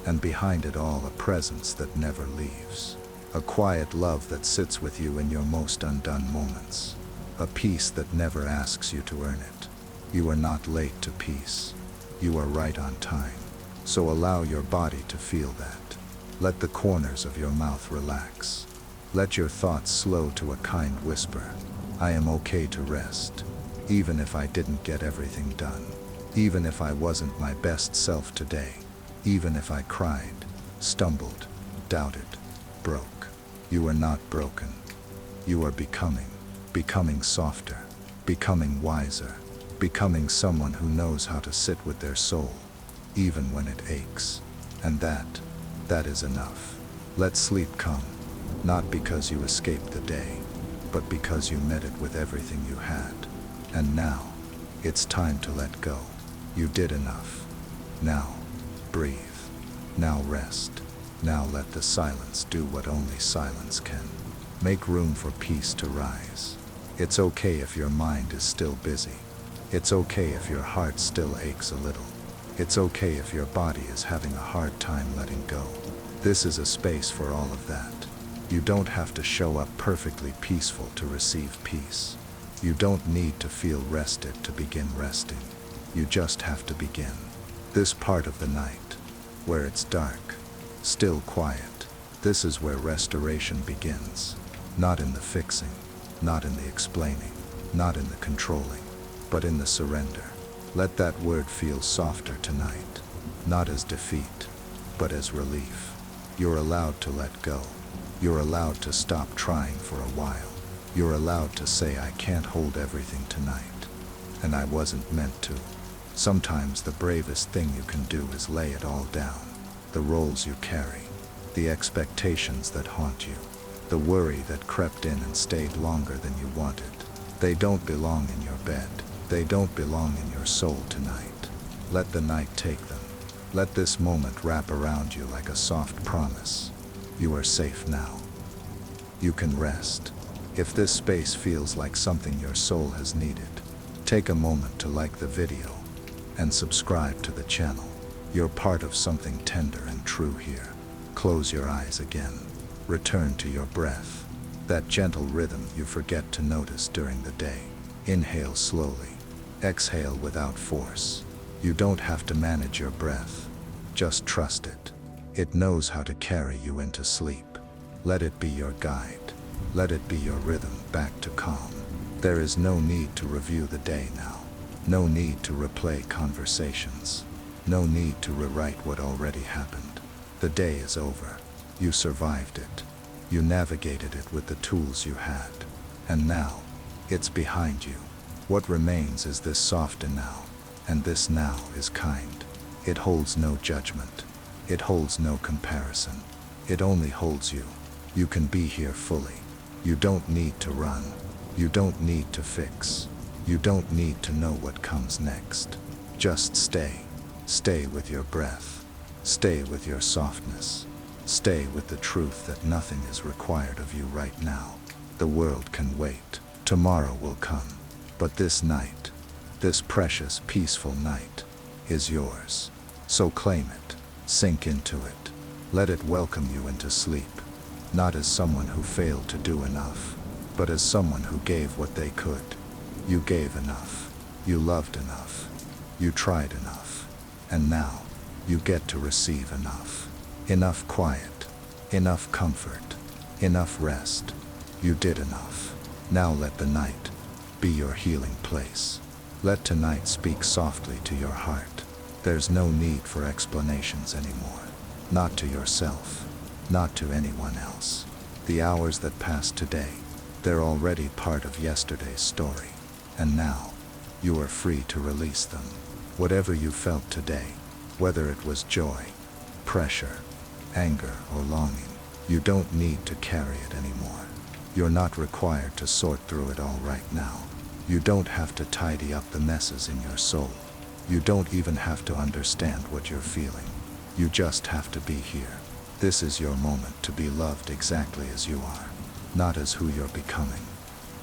and behind it all a presence that never leaves. A quiet love that sits with you in your most undone moments. A peace that never asks you to earn it. You are not late to peace. You are right on time. So allow your body to feel that. Let the corners of your mouth relax. Let your thoughts slow to a kind whisper. I am okay to rest, even if I didn't get everything done. Even if I wasn't my best self today. Even if I cried, stumbled, doubted, broke. You are not broken. You are becoming softer, becoming wiser, becoming someone who knows how to sit with their soul, even when it aches. And that is enough. Let sleep come, not because you escaped the day, but because you met it with everything you had. And now, it's time to let go. You did enough. Now, breathe. Now rest. Now let the silence do what only silence can. Make room for peace to rise. It's okay if your mind is still busy. It's okay if your heart still aches a little. It's okay if your body is having a hard time letting go. This is a space for all of that. You don't have to show up perfectly peaceful to receive peace. You don't need to feel rested to begin resting. You just have to begin. This part of the night, where it's dark, still quiet, this is where restoration begins. Not in the fixing, not in the explaining, not in the controlling, but in the surrender. Let that word feel softer tonight, not as defeat, but as relief. You're allowed to let go. You're allowed to stop trying for a while. You're allowed to say, I can't hold everything tonight. And I wasn't meant to. Sometimes the bravest thing you can do is lay it all down. The roles you carry, the expectations that haunt you, the worry that crept in and stayed longer than you wanted. They don't belong in your bed. They don't belong in your soul tonight. Let the night take them. Let this moment wrap around you like a soft promise. You are safe now. You can rest. If this space feels like something your soul has needed, take a moment to like the video and subscribe to the channel. You're part of something tender and true here. Close your eyes again. Return to your breath, that gentle rhythm you forget to notice during the day. Inhale slowly. Exhale without force. You don't have to manage your breath. Just trust it. It knows how to carry you into sleep. Let it be your guide. Let it be your rhythm back to calm. There is no need to review the day now. No need to replay conversations. No need to rewrite what already happened. The day is over. You survived it. You navigated it with the tools you had. And now, it's behind you. What remains is this soft now, and this now is kind. It holds no judgment. It holds no comparison. It only holds you. You can be here fully. You don't need to run. You don't need to fix. You don't need to know what comes next. Just stay. Stay with your breath. Stay with your softness. Stay with the truth that nothing is required of you right now. The world can wait. Tomorrow will come. But this night, this precious, peaceful night, is yours. So claim it. Sink into it. Let it welcome you into sleep. Not as someone who failed to do enough, but as someone who gave what they could. You gave enough. You loved enough. You tried enough. And now, you get to receive enough. Enough quiet. Enough comfort. Enough rest. You did enough. Now let the night be your healing place. Let tonight speak softly to your heart. There's no need for explanations anymore. Not to yourself. Not to anyone else. The hours that passed today, they're already part of yesterday's story. And now, you are free to release them. Whatever you felt today, whether it was joy, pressure, anger, or longing, you don't need to carry it anymore. You're not required to sort through it all right now. You don't have to tidy up the messes in your soul. You don't even have to understand what you're feeling. You just have to be here. This is your moment to be loved exactly as you are. Not as who you're becoming.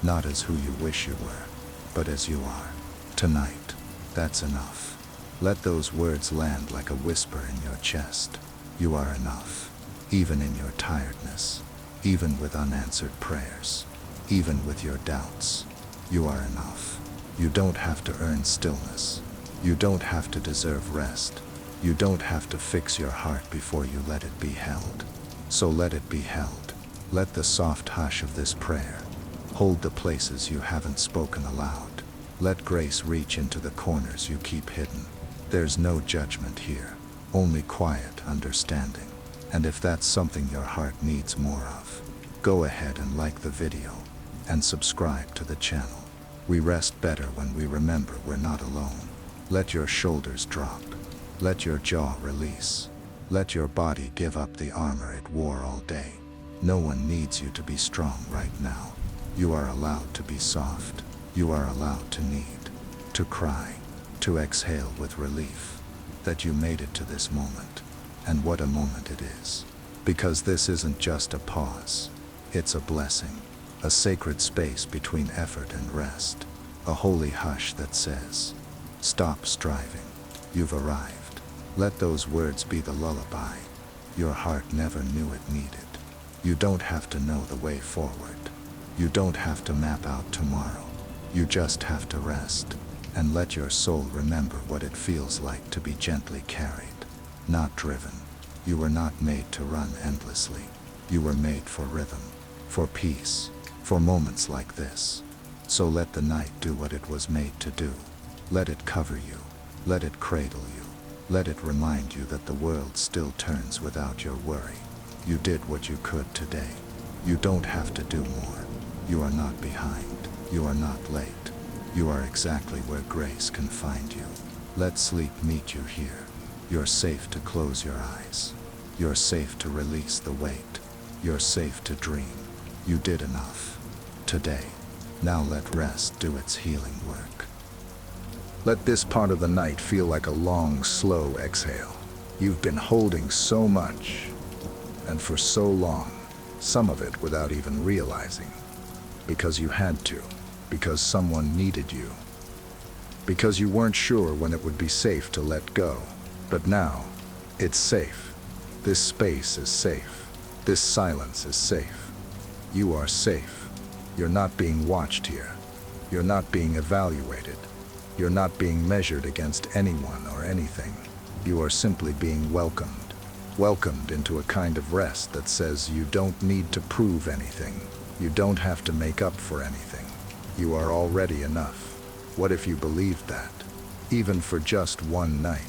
Not as who you wish you were. But as you are. Tonight. That's enough. Let those words land like a whisper in your chest. You are enough. Even in your tiredness. Even with unanswered prayers. Even with your doubts. You are enough. You don't have to earn stillness. You don't have to deserve rest. You don't have to fix your heart before you let it be held. So let it be held. Let the soft hush of this prayer hold the places you haven't spoken aloud. Let grace reach into the corners you keep hidden. There's no judgment here, only quiet understanding. And if that's something your heart needs more of, go ahead and like the video and subscribe to the channel. We rest better when we remember we're not alone. Let your shoulders drop. Let your jaw release. Let your body give up the armor it wore all day. No one needs you to be strong right now. You are allowed to be soft. You are allowed to need, to cry, to exhale with relief that you made it to this moment. And what a moment it is. Because this isn't just a pause. It's a blessing. A sacred space between effort and rest. A holy hush that says, stop striving. You've arrived. Let those words be the lullaby your heart never knew it needed. You don't have to know the way forward. You don't have to map out tomorrow. You just have to rest and let your soul remember what it feels like to be gently carried, not driven. You were not made to run endlessly. You were made for rhythm, for peace, for moments like this. So let the night do what it was made to do. Let it cover you. Let it cradle you. Let it remind you that the world still turns without your worry. You did what you could today. You don't have to do more. You are not behind. You are not late. You are exactly where grace can find you. Let sleep meet you here. You're safe to close your eyes. You're safe to release the weight. You're safe to dream. You did enough. Today. Now let rest do its healing work. Let this part of the night feel like a long, slow exhale. You've been holding so much, and for so long, some of it without even realizing. Because you had to, because someone needed you, because you weren't sure when it would be safe to let go. But now, it's safe. This space is safe. This silence is safe. You are safe. You're not being watched here. You're not being evaluated. You're not being measured against anyone or anything. You are simply being welcomed. Welcomed into a kind of rest that says you don't need to prove anything. You don't have to make up for anything. You are already enough. What if you believed that? Even for just one night.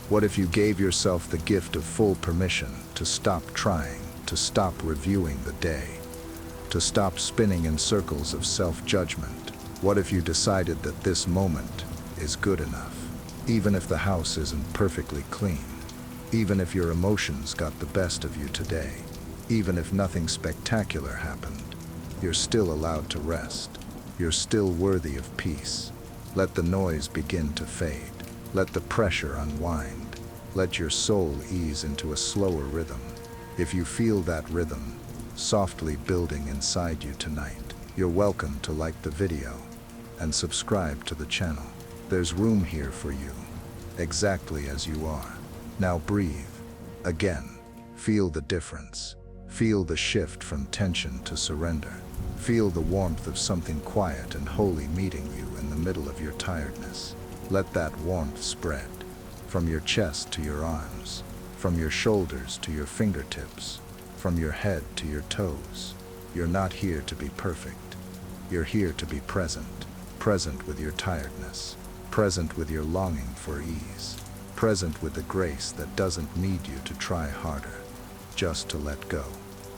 What if you gave yourself the gift of full permission to stop trying, to stop reviewing the day, to stop spinning in circles of self-judgment? What if you decided that this moment is good enough, even if the house isn't perfectly clean, even if your emotions got the best of you today, even if nothing spectacular happened, you're still allowed to rest. You're still worthy of peace. Let the noise begin to fade. Let the pressure unwind. Let your soul ease into a slower rhythm. If you feel that rhythm softly building inside you tonight, you're welcome to like the video and subscribe to the channel. There's room here for you, exactly as you are. Now breathe. Again, feel the difference. Feel the shift from tension to surrender. Feel the warmth of something quiet and holy meeting you in the middle of your tiredness. Let that warmth spread from your chest to your arms, from your shoulders to your fingertips, from your head to your toes. You're not here to be perfect. You're here to be present. Present with your tiredness. Present with your longing for ease. Present with the grace that doesn't need you to try harder, just to let go.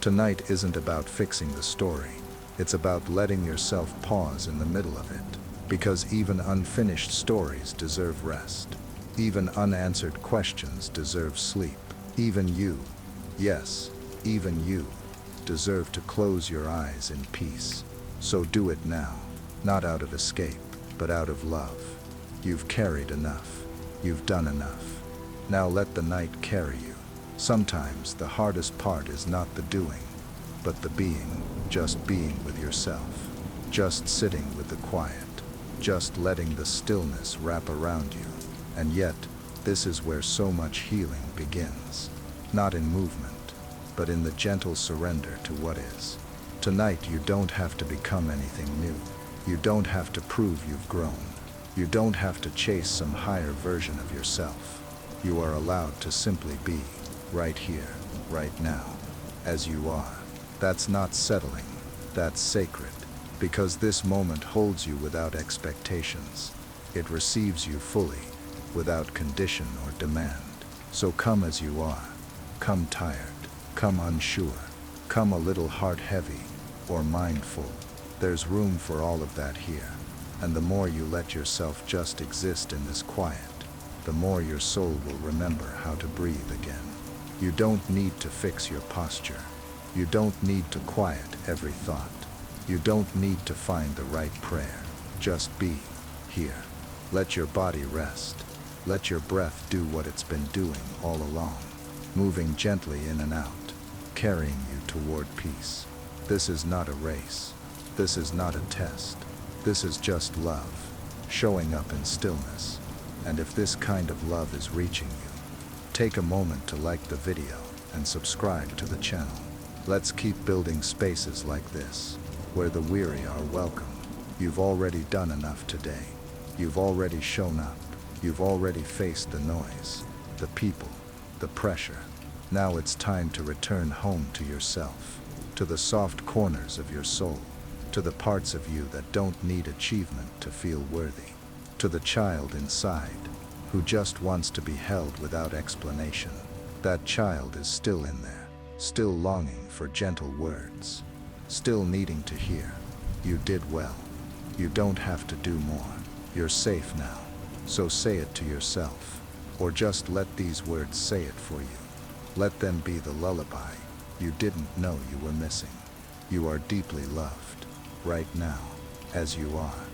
Tonight isn't about fixing the story. It's about letting yourself pause in the middle of it, because even unfinished stories deserve rest. Even unanswered questions deserve sleep. Even you, yes, even you, deserve to close your eyes in peace. So do it now, not out of escape, but out of love. You've carried enough. You've done enough. Now let the night carry you. Sometimes the hardest part is not the doing, but the being, just being with yourself, just sitting with the quiet, just letting the stillness wrap around you. And yet, this is where so much healing begins. Not in movement, but in the gentle surrender to what is. Tonight you don't have to become anything new. You don't have to prove you've grown. You don't have to chase some higher version of yourself. You are allowed to simply be, right here, right now, as you are. That's not settling, that's sacred, because this moment holds you without expectations. It receives you fully, without condition or demand. So come as you are. Come tired, come unsure, come a little heart heavy, or mind full. There's room for all of that here. And the more you let yourself just exist in this quiet, the more your soul will remember how to breathe again. You don't need to fix your posture. You don't need to quiet every thought. You don't need to find the right prayer. Just be here. Let your body rest. Let your breath do what it's been doing all along, moving gently in and out, carrying you toward peace. This is not a race. This is not a test. This is just love, showing up in stillness. And if this kind of love is reaching you, take a moment to like the video and subscribe to the channel. Let's keep building spaces like this, where the weary are welcome. You've already done enough today. You've already shown up. You've already faced the noise, the people, the pressure. Now it's time to return home to yourself, to the soft corners of your soul, to the parts of you that don't need achievement to feel worthy, to the child inside who just wants to be held without explanation. That child is still in there, still longing for gentle words, still needing to hear, "You did well. You don't have to do more. You're safe now." So say it to yourself, or just let these words say it for you. Let them be the lullaby you didn't know you were missing. You are deeply loved, right now, as you are.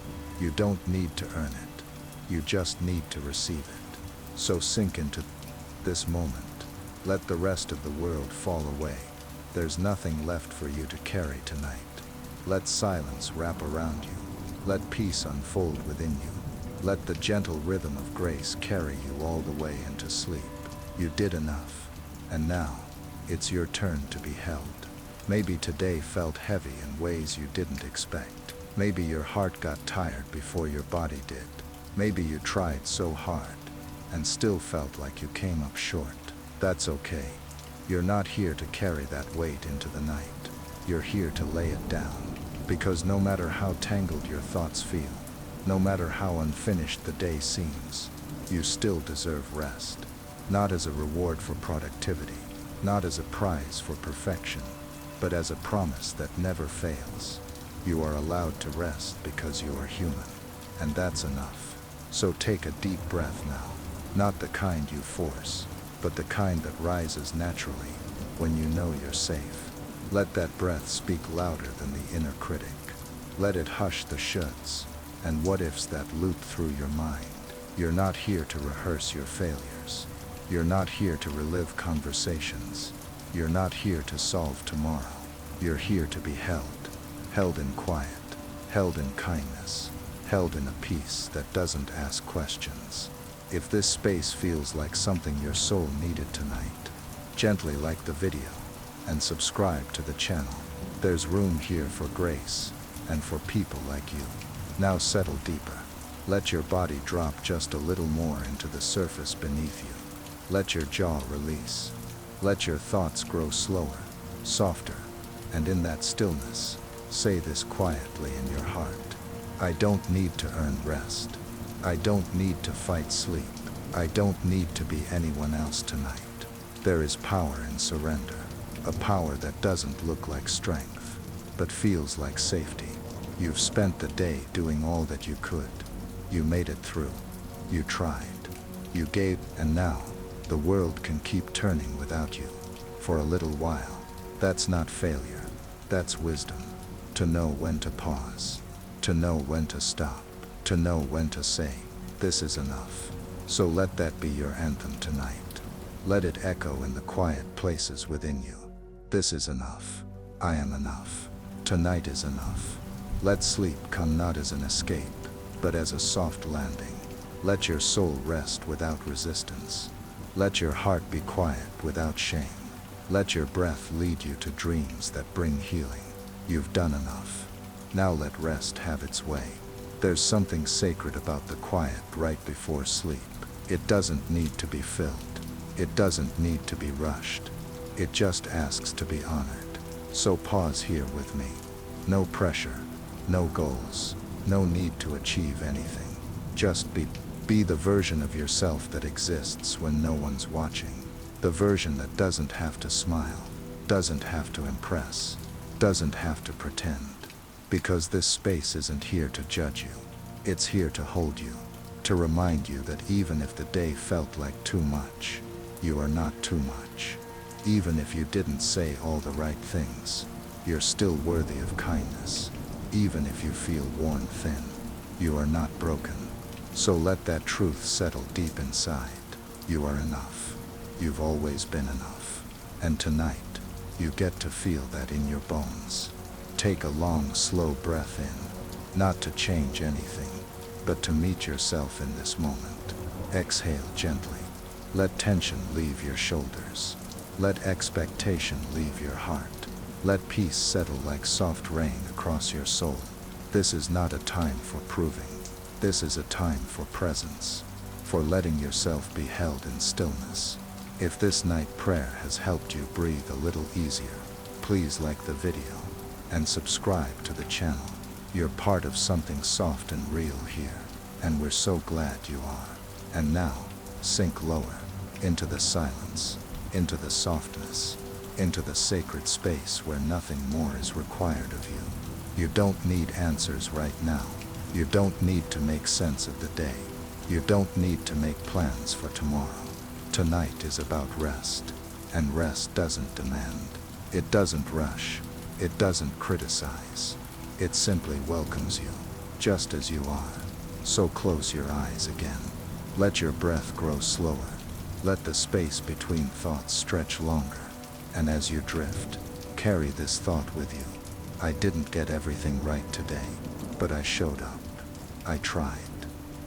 You don't need to earn it. You just need to receive it. So sink into this moment. Let the rest of the world fall away. There's nothing left for you to carry tonight. Let silence wrap around you. Let peace unfold within you. Let the gentle rhythm of grace carry you all the way into sleep. You did enough, and now it's your turn to be held. Maybe today felt heavy in ways you didn't expect. Maybe your heart got tired before your body did. Maybe you tried so hard and still felt like you came up short. That's okay. You're not here to carry that weight into the night. You're here to lay it down. Because no matter how tangled your thoughts feel, no matter how unfinished the day seems, you still deserve rest. Not as a reward for productivity, not as a prize for perfection, but as a promise that never fails. You are allowed to rest because you are human, and that's enough. So take a deep breath now, not the kind you force, but the kind that rises naturally when you know you're safe. Let that breath speak louder than the inner critic. Let it hush the shoulds and what ifs that loop through your mind. You're not here to rehearse your failures. You're not here to relive conversations. You're not here to solve tomorrow. You're here to be held in quiet, held in kindness, held in a peace that doesn't ask questions. If this space feels like something your soul needed tonight, gently like the video and subscribe to the channel. There's room here for grace and for people like you. Now settle deeper. Let your body drop just a little more into the surface beneath you. Let your jaw release. Let your thoughts grow slower, softer, and in that stillness, say this quietly in your heart. I don't need to earn rest. I don't need to fight sleep. I don't need to be anyone else tonight. There is power in surrender, a power that doesn't look like strength, but feels like safety. You've spent the day doing all that you could. You made it through. You tried. You gave, and now, the world can keep turning without you. For a little while. That's not failure. That's wisdom. To know when to pause. To know when to stop. To know when to say, this is enough. So let that be your anthem tonight. Let it echo in the quiet places within you. This is enough. I am enough. Tonight is enough. Let sleep come not as an escape, but as a soft landing. Let your soul rest without resistance. Let your heart be quiet without shame. Let your breath lead you to dreams that bring healing. You've done enough. Now let rest have its way. There's something sacred about the quiet right before sleep. It doesn't need to be filled. It doesn't need to be rushed. It just asks to be honored. So pause here with me. No pressure, no goals, no need to achieve anything. Just be. Be the version of yourself that exists when no one's watching. The version that doesn't have to smile, doesn't have to impress, doesn't have to pretend. Because this space isn't here to judge you. It's here to hold you, to remind you that even if the day felt like too much, you are not too much. Even if you didn't say all the right things, you're still worthy of kindness. Even if you feel worn thin, you are not broken. So let that truth settle deep inside. You are enough. You've always been enough. And tonight, you get to feel that in your bones. Take a long, slow breath in, not to change anything, but to meet yourself in this moment. Exhale gently. Let tension leave your shoulders. Let expectation leave your heart. Let peace settle like soft rain across your soul. This is not a time for proving. This is a time for presence, for letting yourself be held in stillness. If this night prayer has helped you breathe a little easier, please like the video and subscribe to the channel. You're part of something soft and real here, and we're so glad you are. And now, sink lower, into the silence, into the softness, into the sacred space where nothing more is required of you. You don't need answers right now. You don't need to make sense of the day. You don't need to make plans for tomorrow. Tonight is about rest, and rest doesn't demand. It doesn't rush. It doesn't criticize. It simply welcomes you, just as you are. So close your eyes again. Let your breath grow slower. Let the space between thoughts stretch longer. And as you drift, carry this thought with you. I didn't get everything right today, but I showed up. I tried.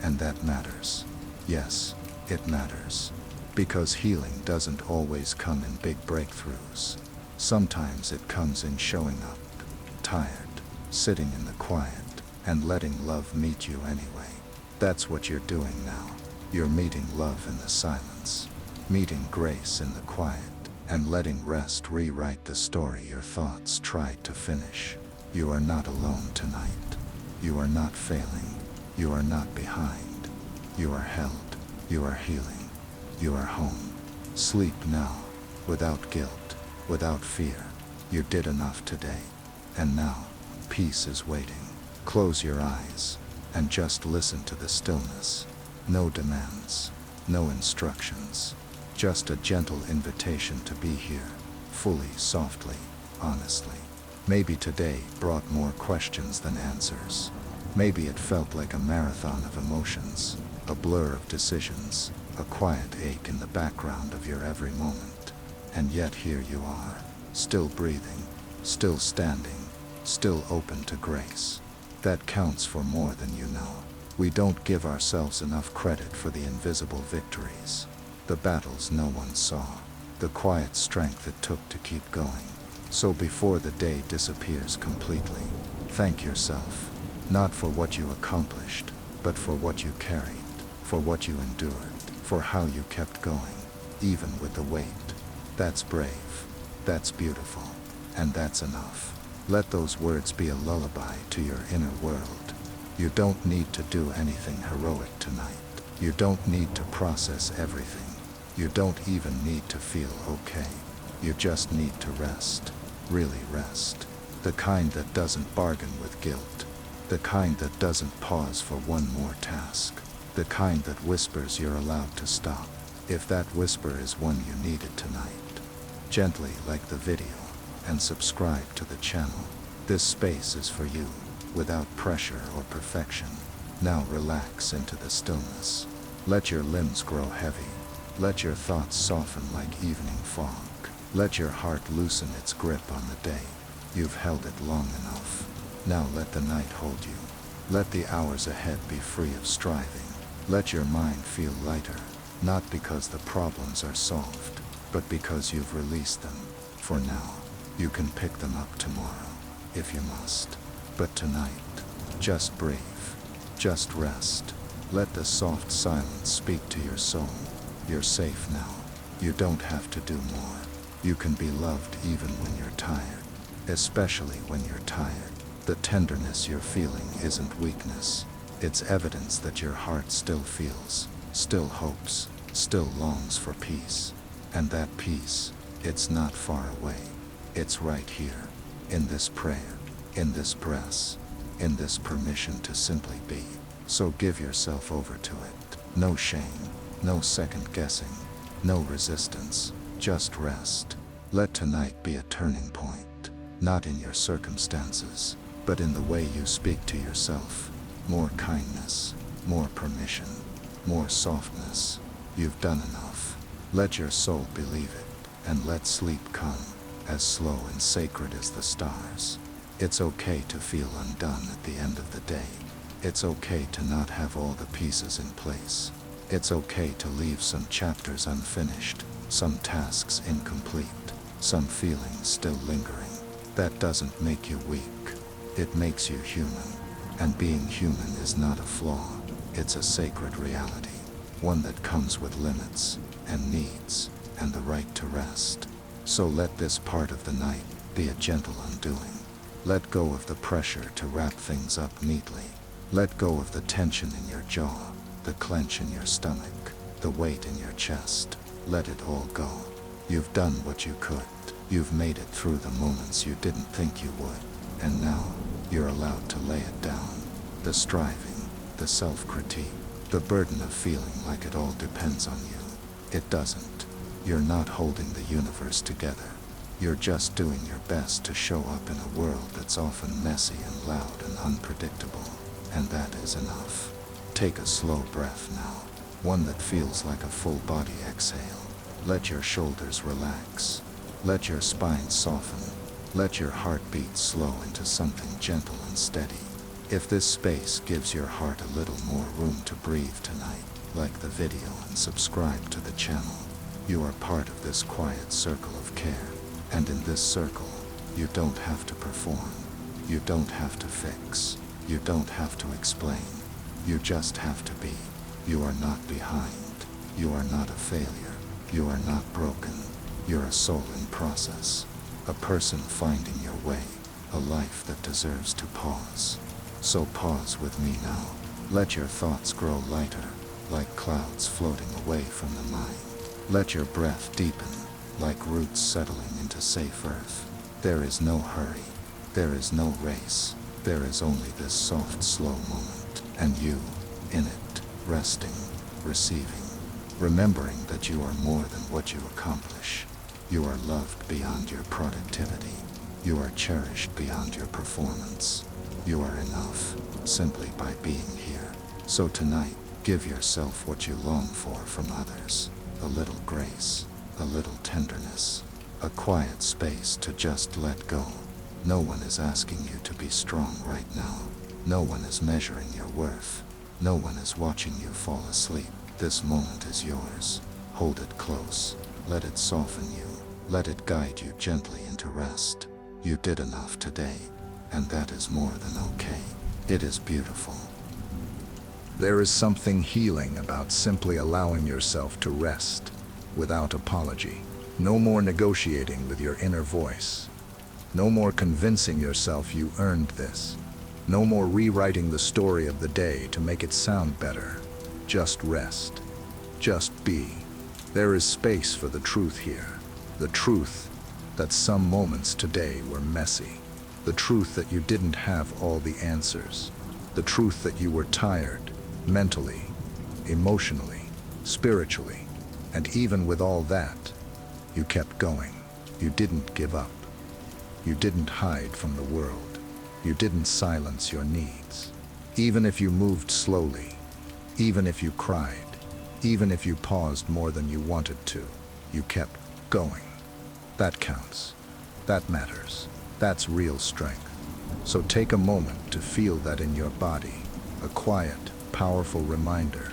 And that matters. Yes, it matters. Because healing doesn't always come in big breakthroughs. Sometimes it comes in showing up, tired, sitting in the quiet, and letting love meet you anyway. That's what you're doing now. You're meeting love in the silence, meeting grace in the quiet, and letting rest rewrite the story your thoughts tried to finish. You are not alone tonight. You are not failing. You are not behind. You are held. You are healing. You are home. Sleep now, without guilt, without fear. You did enough today. And now, peace is waiting. Close your eyes, and just listen to the stillness. No demands, no instructions. Just a gentle invitation to be here, fully, softly, honestly. Maybe today brought more questions than answers. Maybe it felt like a marathon of emotions, a blur of decisions, a quiet ache in the background of your every moment. And yet here you are, still breathing, still standing, still open to grace. That counts for more than you know. We don't give ourselves enough credit for the invisible victories, the battles no one saw, the quiet strength it took to keep going. So before the day disappears completely, thank yourself, not for what you accomplished, but for what you carried, for what you endured, for how you kept going, even with the weight. That's brave, that's beautiful, and that's enough. Let those words be a lullaby to your inner world. You don't need to do anything heroic tonight. You don't need to process everything. You don't even need to feel okay. You just need to rest, really rest. The kind that doesn't bargain with guilt. The kind that doesn't pause for one more task. The kind that whispers you're allowed to stop, if that whisper is one you needed tonight. Gently like the video, and subscribe to the channel. This space is for you, without pressure or perfection. Now relax into the stillness. Let your limbs grow heavy. Let your thoughts soften like evening fog. Let your heart loosen its grip on the day. You've held it long enough. Now let the night hold you. Let the hours ahead be free of striving. Let your mind feel lighter, not because the problems are solved, but because you've released them. For now, you can pick them up tomorrow, if you must. But tonight, just breathe. Just rest. Let the soft silence speak to your soul. You're safe now. You don't have to do more. You can be loved even when you're tired. Especially when you're tired. The tenderness you're feeling isn't weakness. It's evidence that your heart still feels, still hopes, still longs for peace. And that peace, it's not far away. It's right here, in this prayer, in this breath, in this permission to simply be. So give yourself over to it. No shame, no second guessing, no resistance, just rest. Let tonight be a turning point, not in your circumstances, but in the way you speak to yourself. More kindness, more permission, more softness. You've done enough. Let your soul believe it, and let sleep come, as slow and sacred as the stars. It's okay to feel undone at the end of the day. It's okay to not have all the pieces in place. It's okay to leave some chapters unfinished, some tasks incomplete, some feelings still lingering. That doesn't make you weak. It makes you human. And being human is not a flaw. It's a sacred reality. One that comes with limits, and needs, and the right to rest. So let this part of the night be a gentle undoing. Let go of the pressure to wrap things up neatly. Let go of the tension in your jaw, the clench in your stomach, the weight in your chest. Let it all go. You've done what you could. You've made it through the moments you didn't think you would. And now, you're allowed to lay it down. The striving, the self-critique, the burden of feeling like it all depends on you. It doesn't. You're not holding the universe together. You're just doing your best to show up in a world that's often messy and loud and unpredictable. And that is enough. Take a slow breath now, one that feels like a full body exhale. Let your shoulders relax. Let your spine soften. Let your heartbeat slow into something gentle and steady. If this space gives your heart a little more room to breathe tonight, like the video and subscribe to the channel. You are part of this quiet circle of care. And in this circle, you don't have to perform. You don't have to fix. You don't have to explain. You just have to be. You are not behind. You are not a failure. You are not broken. You're a soul in process. A person finding your way. A life that deserves to pause. So pause with me now. Let your thoughts grow lighter, like clouds floating away from the mind. Let your breath deepen, like roots settling into safe earth. There is no hurry. There is no race. There is only this soft, slow moment. And you, in it, resting, receiving, remembering that you are more than what you accomplish. You are loved beyond your productivity. You are cherished beyond your performance. You are enough, simply by being here. So tonight, give yourself what you long for from others. A little grace, a little tenderness, a quiet space to just let go. No one is asking you to be strong right now. No one is measuring your worth. No one is watching you fall asleep. This moment is yours. Hold it close. Let it soften you. Let it guide you gently into rest. You did enough today, and that is more than okay. It is beautiful. There is something healing about simply allowing yourself to rest without apology. No more negotiating with your inner voice. No more convincing yourself you earned this. No more rewriting the story of the day to make it sound better. Just rest. Just be. There is space for the truth here. The truth that some moments today were messy. The truth that you didn't have all the answers. The truth that you were tired, mentally, emotionally, spiritually. And even with all that, you kept going. You didn't give up. You didn't hide from the world. You didn't silence your needs. Even if you moved slowly, even if you cried, even if you paused more than you wanted to, you kept going. That counts. That matters. That's real strength. So take a moment to feel that in your body, a quiet, powerful reminder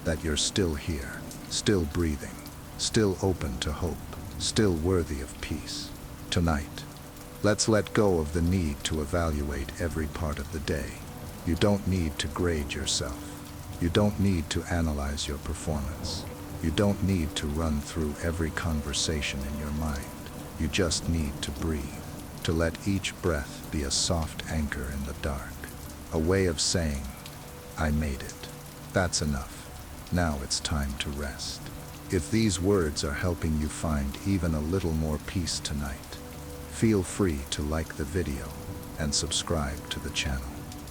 that you're still here, still breathing, still open to hope, still worthy of peace. Tonight, let's let go of the need to evaluate every part of the day. You don't need to grade yourself. You don't need to analyze your performance. You don't need to run through every conversation in your mind. You just need to breathe, to let each breath be a soft anchor in the dark, a way of saying, I made it. That's enough. Now it's time to rest. If these words are helping you find even a little more peace tonight, feel free to like the video and subscribe to the channel.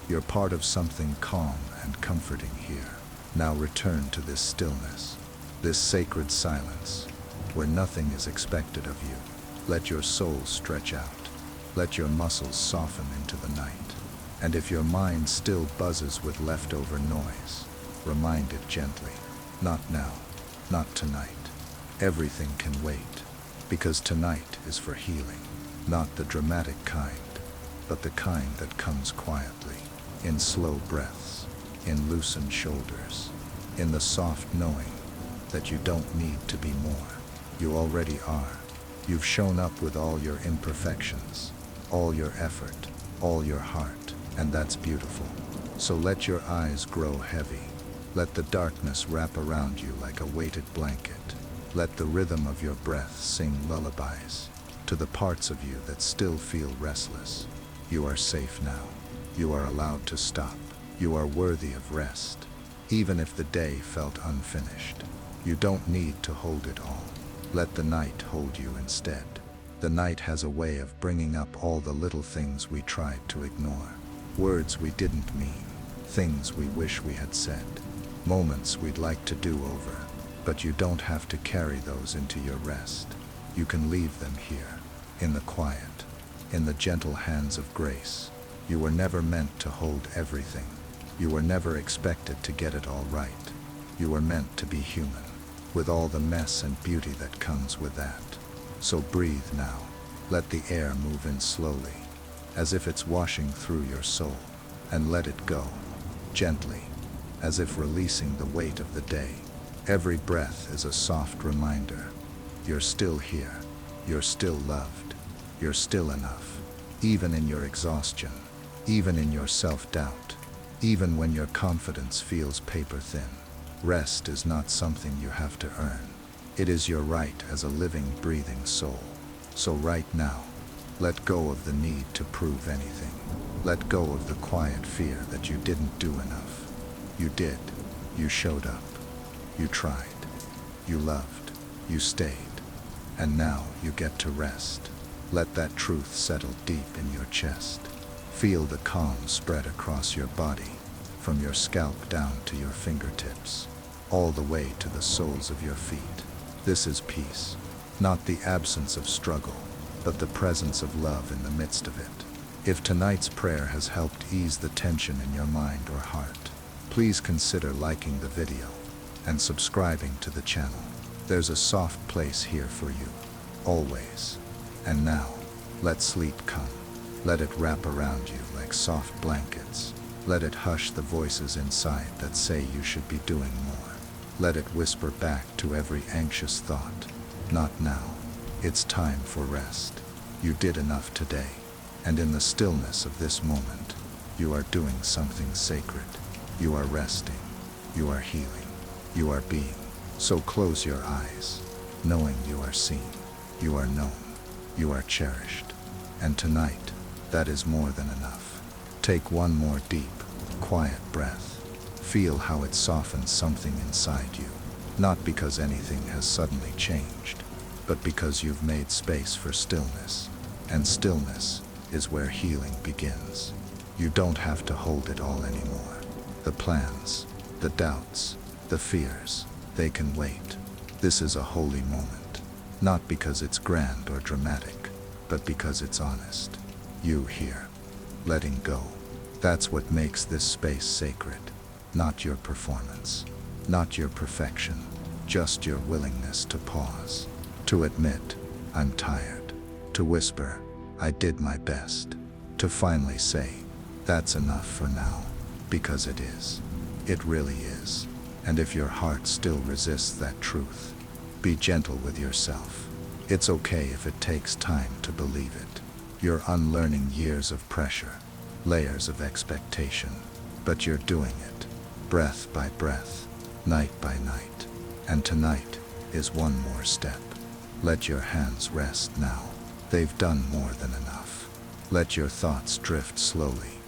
You're part of something calm and comforting here. Now return to this stillness, this sacred silence, where nothing is expected of you. Let your soul stretch out. Let your muscles soften into the night. And if your mind still buzzes with leftover noise, remind it gently. Not now, not tonight. Everything can wait, because tonight is for healing. Not the dramatic kind, but the kind that comes quietly, in slow breaths, in loosened shoulders, in the soft knowing that you don't need to be more. You already are. You've shown up with all your imperfections, all your effort, all your heart, and that's beautiful. So let your eyes grow heavy. Let the darkness wrap around you like a weighted blanket. Let the rhythm of your breath sing lullabies to the parts of you that still feel restless. You are safe now. You are allowed to stop. You are worthy of rest, even if the day felt unfinished. You don't need to hold it all. Let the night hold you instead. The night has a way of bringing up all the little things we tried to ignore. Words we didn't mean, things we wish we had said, moments we'd like to do over. But you don't have to carry those into your rest. You can leave them here, in the quiet, in the gentle hands of grace. You were never meant to hold everything. You were never expected to get it all right. You were meant to be human, with all the mess and beauty that comes with that. So breathe now. Let the air move in slowly, as if it's washing through your soul, and let it go, gently, as if releasing the weight of the day. Every breath is a soft reminder. You're still here. You're still loved. You're still enough, even in your exhaustion, even in your self-doubt, even when your confidence feels paper thin. Rest is not something you have to earn. It is your right as a living, breathing soul. So right now, let go of the need to prove anything. Let go of the quiet fear that you didn't do enough. You did. You showed up. You tried. You loved. You stayed. And now you get to rest. Let that truth settle deep in your chest. Feel the calm spread across your body, from your scalp down to your fingertips, all the way to the soles of your feet. This is peace, not the absence of struggle, but the presence of love in the midst of it. If tonight's prayer has helped ease the tension in your mind or heart, please consider liking the video and subscribing to the channel. There's a soft place here for you, always. And now, let sleep come. Let it wrap around you like soft blankets. Let it hush the voices inside that say you should be doing more. Let it whisper back to every anxious thought. Not now. It's time for rest. You did enough today. And in the stillness of this moment, you are doing something sacred. You are resting. You are healing. You are being. So close your eyes, knowing you are seen. You are known. You are cherished. And tonight, that is more than enough. Take one more deep, quiet breath. Feel how it softens something inside you. Not because anything has suddenly changed, but because you've made space for stillness. And stillness is where healing begins. You don't have to hold it all anymore. The plans, the doubts, the fears, they can wait. This is a holy moment. Not because it's grand or dramatic, but because it's honest. You here, letting go. That's what makes this space sacred. Not your performance, not your perfection, just your willingness to pause. To admit, I'm tired. To whisper, I did my best. To finally say, that's enough for now. Because it is. It really is. And if your heart still resists that truth, be gentle with yourself. It's okay if it takes time to believe it. You're unlearning years of pressure, layers of expectation, but you're doing it, breath by breath, night by night. And tonight is one more step. Let your hands rest now. They've done more than enough. Let your thoughts drift slowly,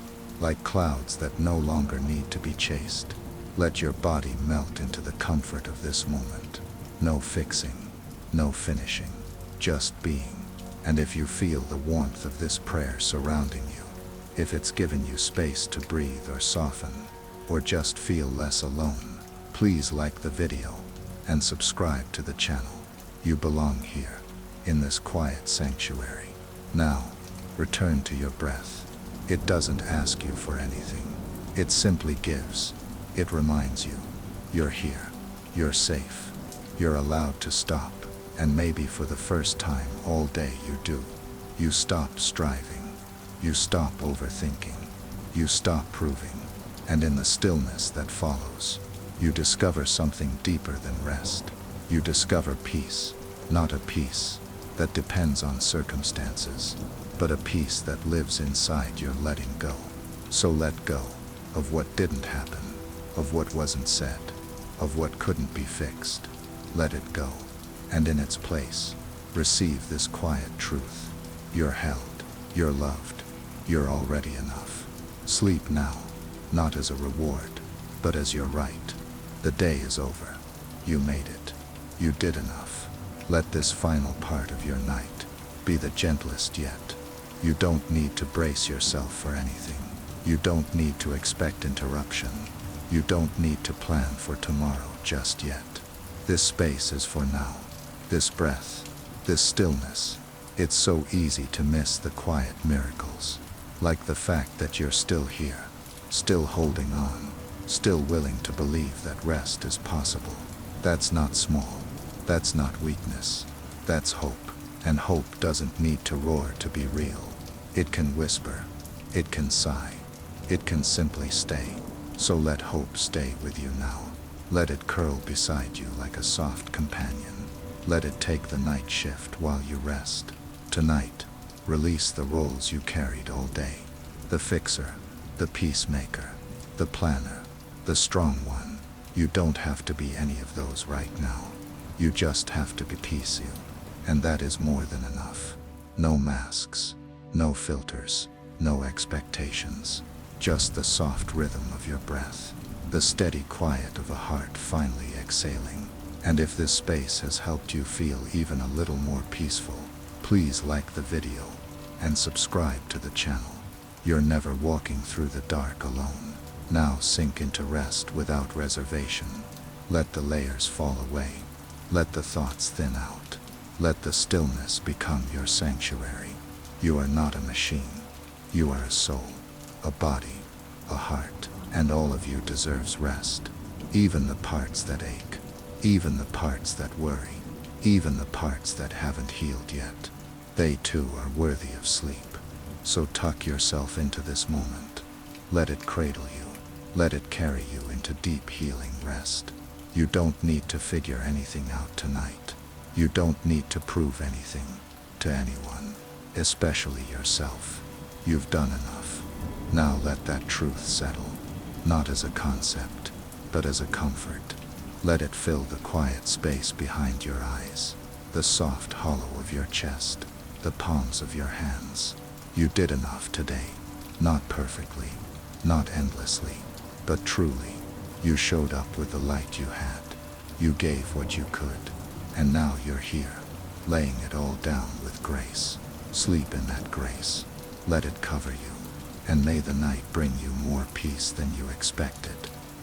like clouds that no longer need to be chased. Let your body melt into the comfort of this moment. No fixing, no finishing, just being. And if you feel the warmth of this prayer surrounding you, if it's given you space to breathe or soften, or just feel less alone, please like the video and subscribe to the channel. You belong here, in this quiet sanctuary. Now, return to your breath. It doesn't ask you for anything. It simply gives. It reminds you, you're here, you're safe, you're allowed to stop, and maybe for the first time all day you do. You stop striving, you stop overthinking, you stop proving, and in the stillness that follows, you discover something deeper than rest. You discover peace, not a peace that depends on circumstances, but a peace that lives inside your letting go. So let go of what didn't happen, of what wasn't said, of what couldn't be fixed. Let it go, and in its place, receive this quiet truth. You're held, you're loved, you're already enough. Sleep now, not as a reward, but as your right. The day is over. You made it. You did enough. Let this final part of your night be the gentlest yet. You don't need to brace yourself for anything. You don't need to expect interruption. You don't need to plan for tomorrow just yet. This space is for now. This breath, this stillness. It's so easy to miss the quiet miracles. Like the fact that you're still here, still holding on, still willing to believe that rest is possible. That's not small. That's not weakness. That's hope. And hope doesn't need to roar to be real. It can whisper. It can sigh. It can simply stay. So let hope stay with you now. Let it curl beside you like a soft companion. Let it take the night shift while you rest. Tonight, release the roles you carried all day. The fixer, the peacemaker, the planner, the strong one. You don't have to be any of those right now. You just have to be peace you. And that is more than enough. No masks, no filters, no expectations. Just the soft rhythm of your breath, the steady quiet of a heart finally exhaling. And if this space has helped you feel even a little more peaceful, please like the video and subscribe to the channel. You're never walking through the dark alone. Now sink into rest without reservation. Let the layers fall away. Let the thoughts thin out. Let the stillness become your sanctuary. You are not a machine. You are a soul, a body, a heart, and all of you deserves rest. Even the parts that ache, even the parts that worry, even the parts that haven't healed yet. They too are worthy of sleep. So tuck yourself into this moment. Let it cradle you. Let it carry you into deep healing rest. You don't need to figure anything out tonight. You don't need to prove anything to anyone, especially yourself. You've done enough. Now let that truth settle, not as a concept, but as a comfort. Let it fill the quiet space behind your eyes, the soft hollow of your chest, the palms of your hands. You did enough today. Not perfectly, not endlessly, but truly. You showed up with the light you had. You gave what you could. And now you're here, laying it all down with grace. Sleep in that grace. Let it cover you. And may the night bring you more peace than you expected,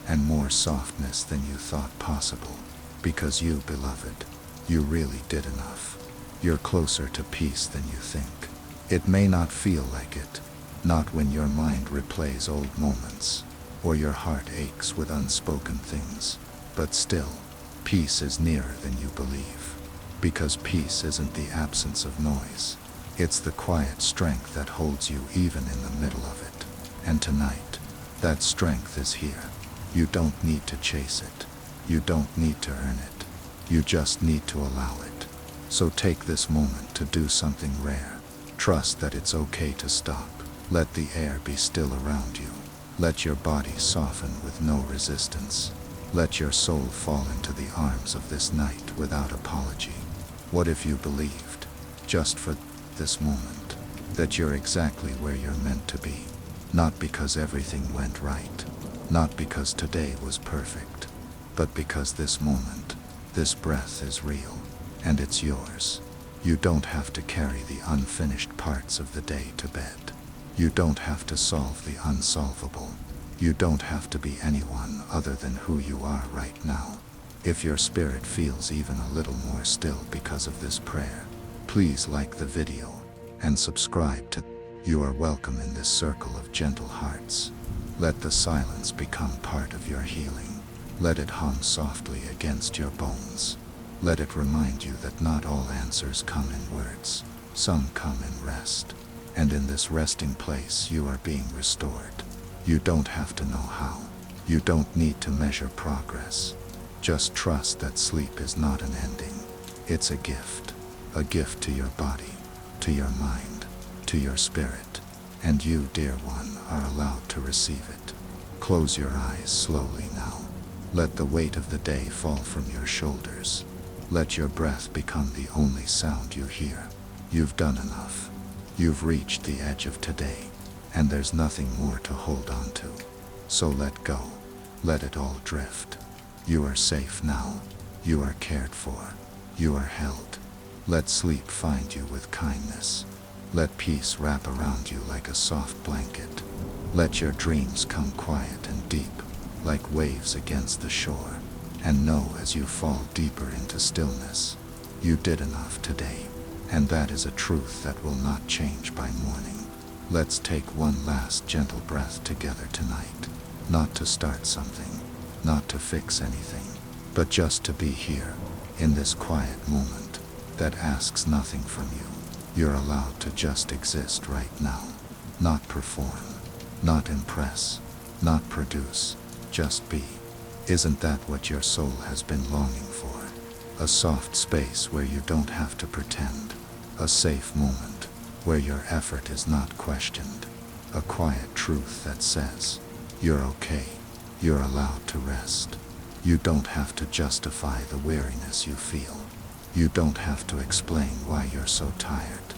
and more softness than you thought possible. Because you, beloved, you really did enough. You're closer to peace than you think. It may not feel like it, not when your mind replays old moments, or your heart aches with unspoken things, but still, peace is nearer than you believe. Because peace isn't the absence of noise. It's the quiet strength that holds you even in the middle of it. And tonight, that strength is here. You don't need to chase it. You don't need to earn it. You just need to allow it. So take this moment to do something rare. Trust that it's okay to stop. Let the air be still around you. Let your body soften with no resistance. Let your soul fall into the arms of this night without apology. What if you believed, just for this moment, that you're exactly where you're meant to be? Not because everything went right, not because today was perfect, but because this moment, this breath is real, and it's yours. You don't have to carry the unfinished parts of the day to bed. You don't have to solve the unsolvable. You don't have to be anyone other than who you are right now. If your spirit feels even a little more still because of this prayer, please like the video and subscribe to. You are welcome in this circle of gentle hearts. Let the silence become part of your healing. Let it hum softly against your bones. Let it remind you that not all answers come in words. Some come in rest. And in this resting place you are being restored. You don't have to know how. You don't need to measure progress. Just trust that sleep is not an ending. It's a gift to your body, to your mind, to your spirit. And you, dear one, are allowed to receive it. Close your eyes slowly now. Let the weight of the day fall from your shoulders. Let your breath become the only sound you hear. You've done enough. You've reached the edge of today, and there's nothing more to hold on to. So let go. Let it all drift. You are safe now. You are cared for. You are held. Let sleep find you with kindness. Let peace wrap around you like a soft blanket. Let your dreams come quiet and deep, like waves against the shore. And know as you fall deeper into stillness, you did enough today. And that is a truth that will not change by morning. Let's take one last gentle breath together tonight. Not to start something, not to fix anything, but just to be here, in this quiet moment that asks nothing from you. You're allowed to just exist right now. Not perform, not impress, not produce, just be. Isn't that what your soul has been longing for? A soft space where you don't have to pretend. A safe moment where your effort is not questioned. A quiet truth that says, You're okay. You're allowed to rest. You don't have to justify the weariness you feel. You don't have to explain why you're so tired.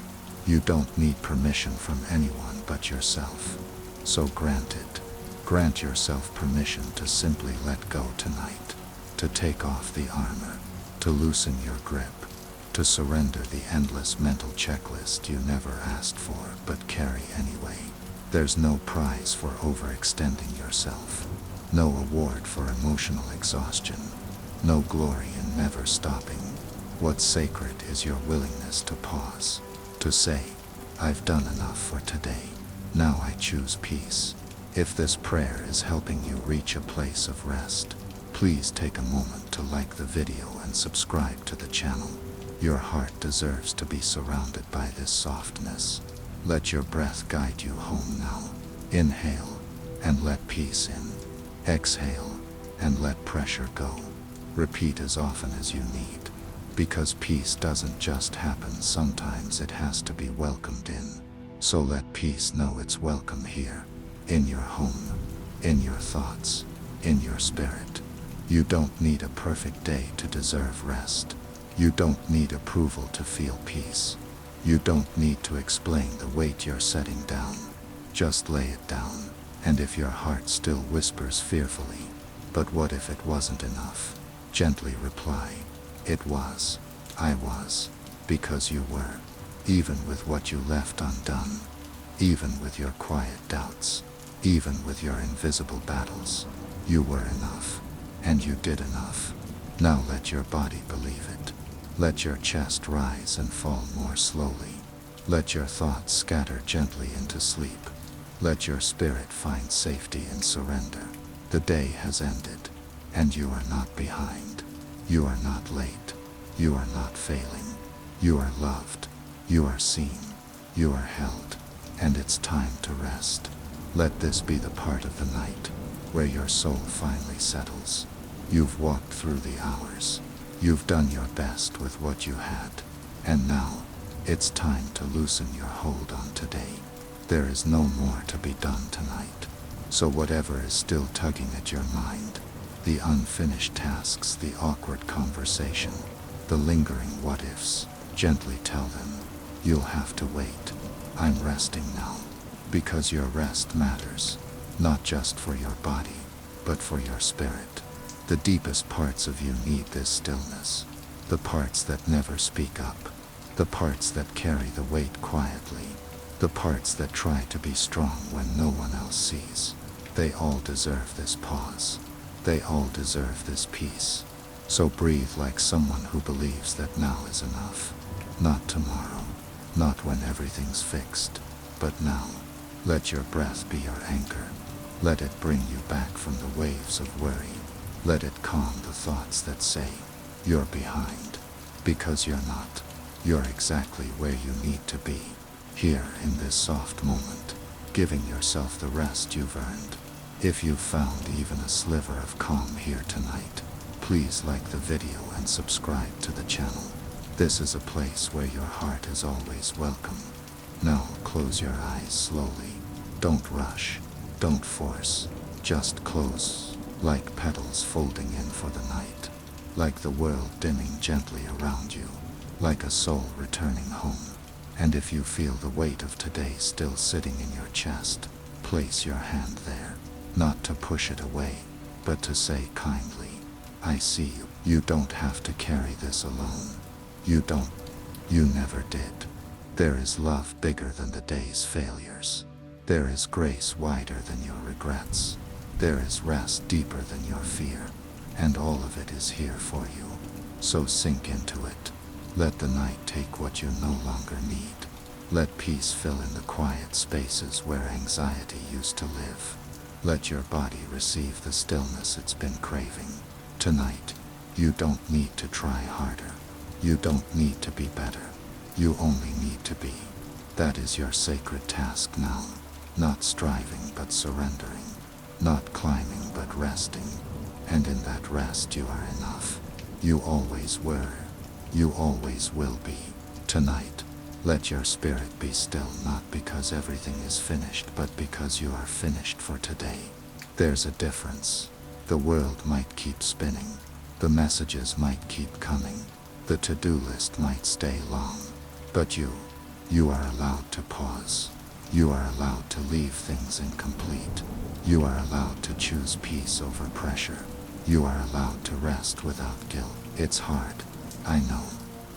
You don't need permission from anyone but yourself. So grant it. Grant yourself permission to simply let go tonight, to take off the armor, to loosen your grip, to surrender the endless mental checklist you never asked for but carry anyway. There's no prize for overextending yourself, no award for emotional exhaustion, no glory in never stopping. What's sacred is your willingness to pause, to say, I've done enough for today. Now I choose peace. If this prayer is helping you reach a place of rest, please take a moment to like the video and subscribe to the channel. Your heart deserves to be surrounded by this softness. Let your breath guide you home now. Inhale and let peace in. Exhale and let pressure go. Repeat as often as you need. Because peace doesn't just happen, sometimes it has to be welcomed in. So let peace know it's welcome here, in your home, in your thoughts, in your spirit. You don't need a perfect day to deserve rest. You don't need approval to feel peace. You don't need to explain the weight you're setting down. Just lay it down. And if your heart still whispers fearfully, but what if it wasn't enough? Gently reply, it was. I was. Because you were. Even with what you left undone. Even with your quiet doubts. Even with your invisible battles. You were enough. And you did enough. Now let your body believe it. Let your chest rise and fall more slowly. Let your thoughts scatter gently into sleep. Let your spirit find safety in surrender. The day has ended. And you are not behind. You are not late. You are not failing. You are loved. You are seen. You are held. And it's time to rest. Let this be the part of the night where your soul finally settles. You've walked through the hours. You've done your best with what you had. And now, it's time to loosen your hold on today. There is no more to be done tonight. So whatever is still tugging at your mind, the unfinished tasks, the awkward conversation, the lingering what-ifs, gently tell them, you'll have to wait. I'm resting now. Because your rest matters, not just for your body, but for your spirit. The deepest parts of you need this stillness. The parts that never speak up. The parts that carry the weight quietly. The parts that try to be strong when no one else sees. They all deserve this pause. They all deserve this peace. So breathe like someone who believes that now is enough. Not tomorrow. Not when everything's fixed. But now. Let your breath be your anchor. Let it bring you back from the waves of worry. Let it calm the thoughts that say, you're behind. Because you're not. You're exactly where you need to be. Here in this soft moment. Giving yourself the rest you've earned. If you've found even a sliver of calm here tonight, please like the video and subscribe to the channel. This is a place where your heart is always welcome. Now close your eyes slowly. Don't rush. Don't force. Just close. Like petals folding in for the night. Like the world dimming gently around you. Like a soul returning home. And if you feel the weight of today still sitting in your chest, place your hand there. Not to push it away, but to say kindly, I see you. You don't have to carry this alone. You don't. You never did. There is love bigger than the day's failures. There is grace wider than your regrets. There is rest deeper than your fear. And all of it is here for you. So sink into it. Let the night take what you no longer need. Let peace fill in the quiet spaces where anxiety used to live. Let your body receive the stillness it's been craving. Tonight, you don't need to try harder. You don't need to be better. You only need to be. That is your sacred task now. Not striving but surrendering. Not climbing but resting. And in that rest you are enough. You always were. You always will be. Tonight, let your spirit be still, not because everything is finished, but because you are finished for today. There's a difference. The world might keep spinning. The messages might keep coming. The to-do list might stay long. But you are allowed to pause. You are allowed to leave things incomplete. You are allowed to choose peace over pressure. You are allowed to rest without guilt. It's hard, I know,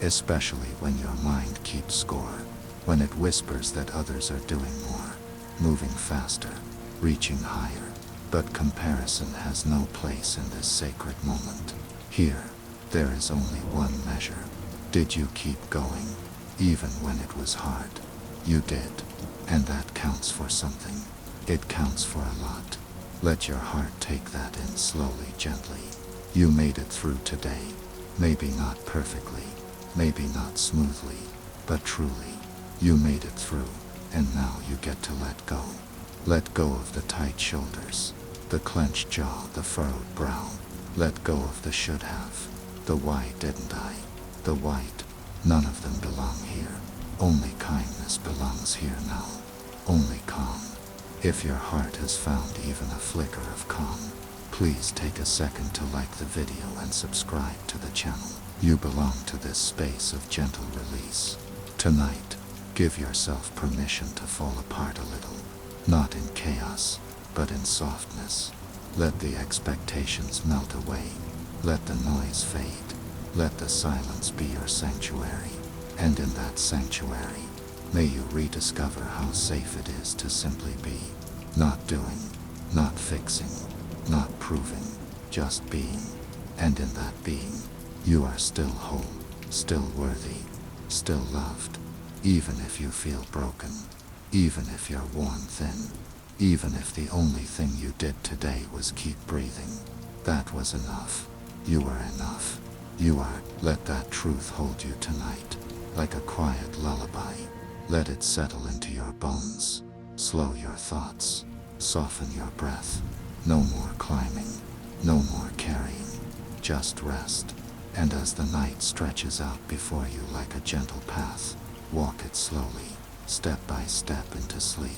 especially when your mind keeps score, when it whispers that others are doing more, moving faster, reaching higher. But comparison has no place in this sacred moment. Here, there is only one measure. Did you keep going, even when it was hard? You did, and that counts for something. It counts for a lot. Let your heart take that in slowly, gently. You made it through today. Maybe not perfectly, maybe not smoothly, but truly, you made it through, and now you get to let go. Let go of the tight shoulders, the clenched jaw, the furrowed brow. Let go of the should have, the why didn't I, the white. None of them belong here. Only kindness belongs here now. Only calm. If your heart has found even a flicker of calm, please take a second to like the video and subscribe to the channel. You belong to this space of gentle release. Tonight, give yourself permission to fall apart a little. Not in chaos, but in softness. Let the expectations melt away. Let the noise fade. Let the silence be your sanctuary. And in that sanctuary, may you rediscover how safe it is to simply be. Not doing, not fixing, not proving, just being. And in that being, you are still whole, still worthy, still loved. Even if you feel broken, even if you're worn thin, even if the only thing you did today was keep breathing, that was enough. You were enough. You are. Let that truth hold you tonight, like a quiet lullaby. Let it settle into your bones. Slow your thoughts. Soften your breath. No more climbing. No more carrying. Just rest. And as the night stretches out before you like a gentle path, walk it slowly, step by step into sleep.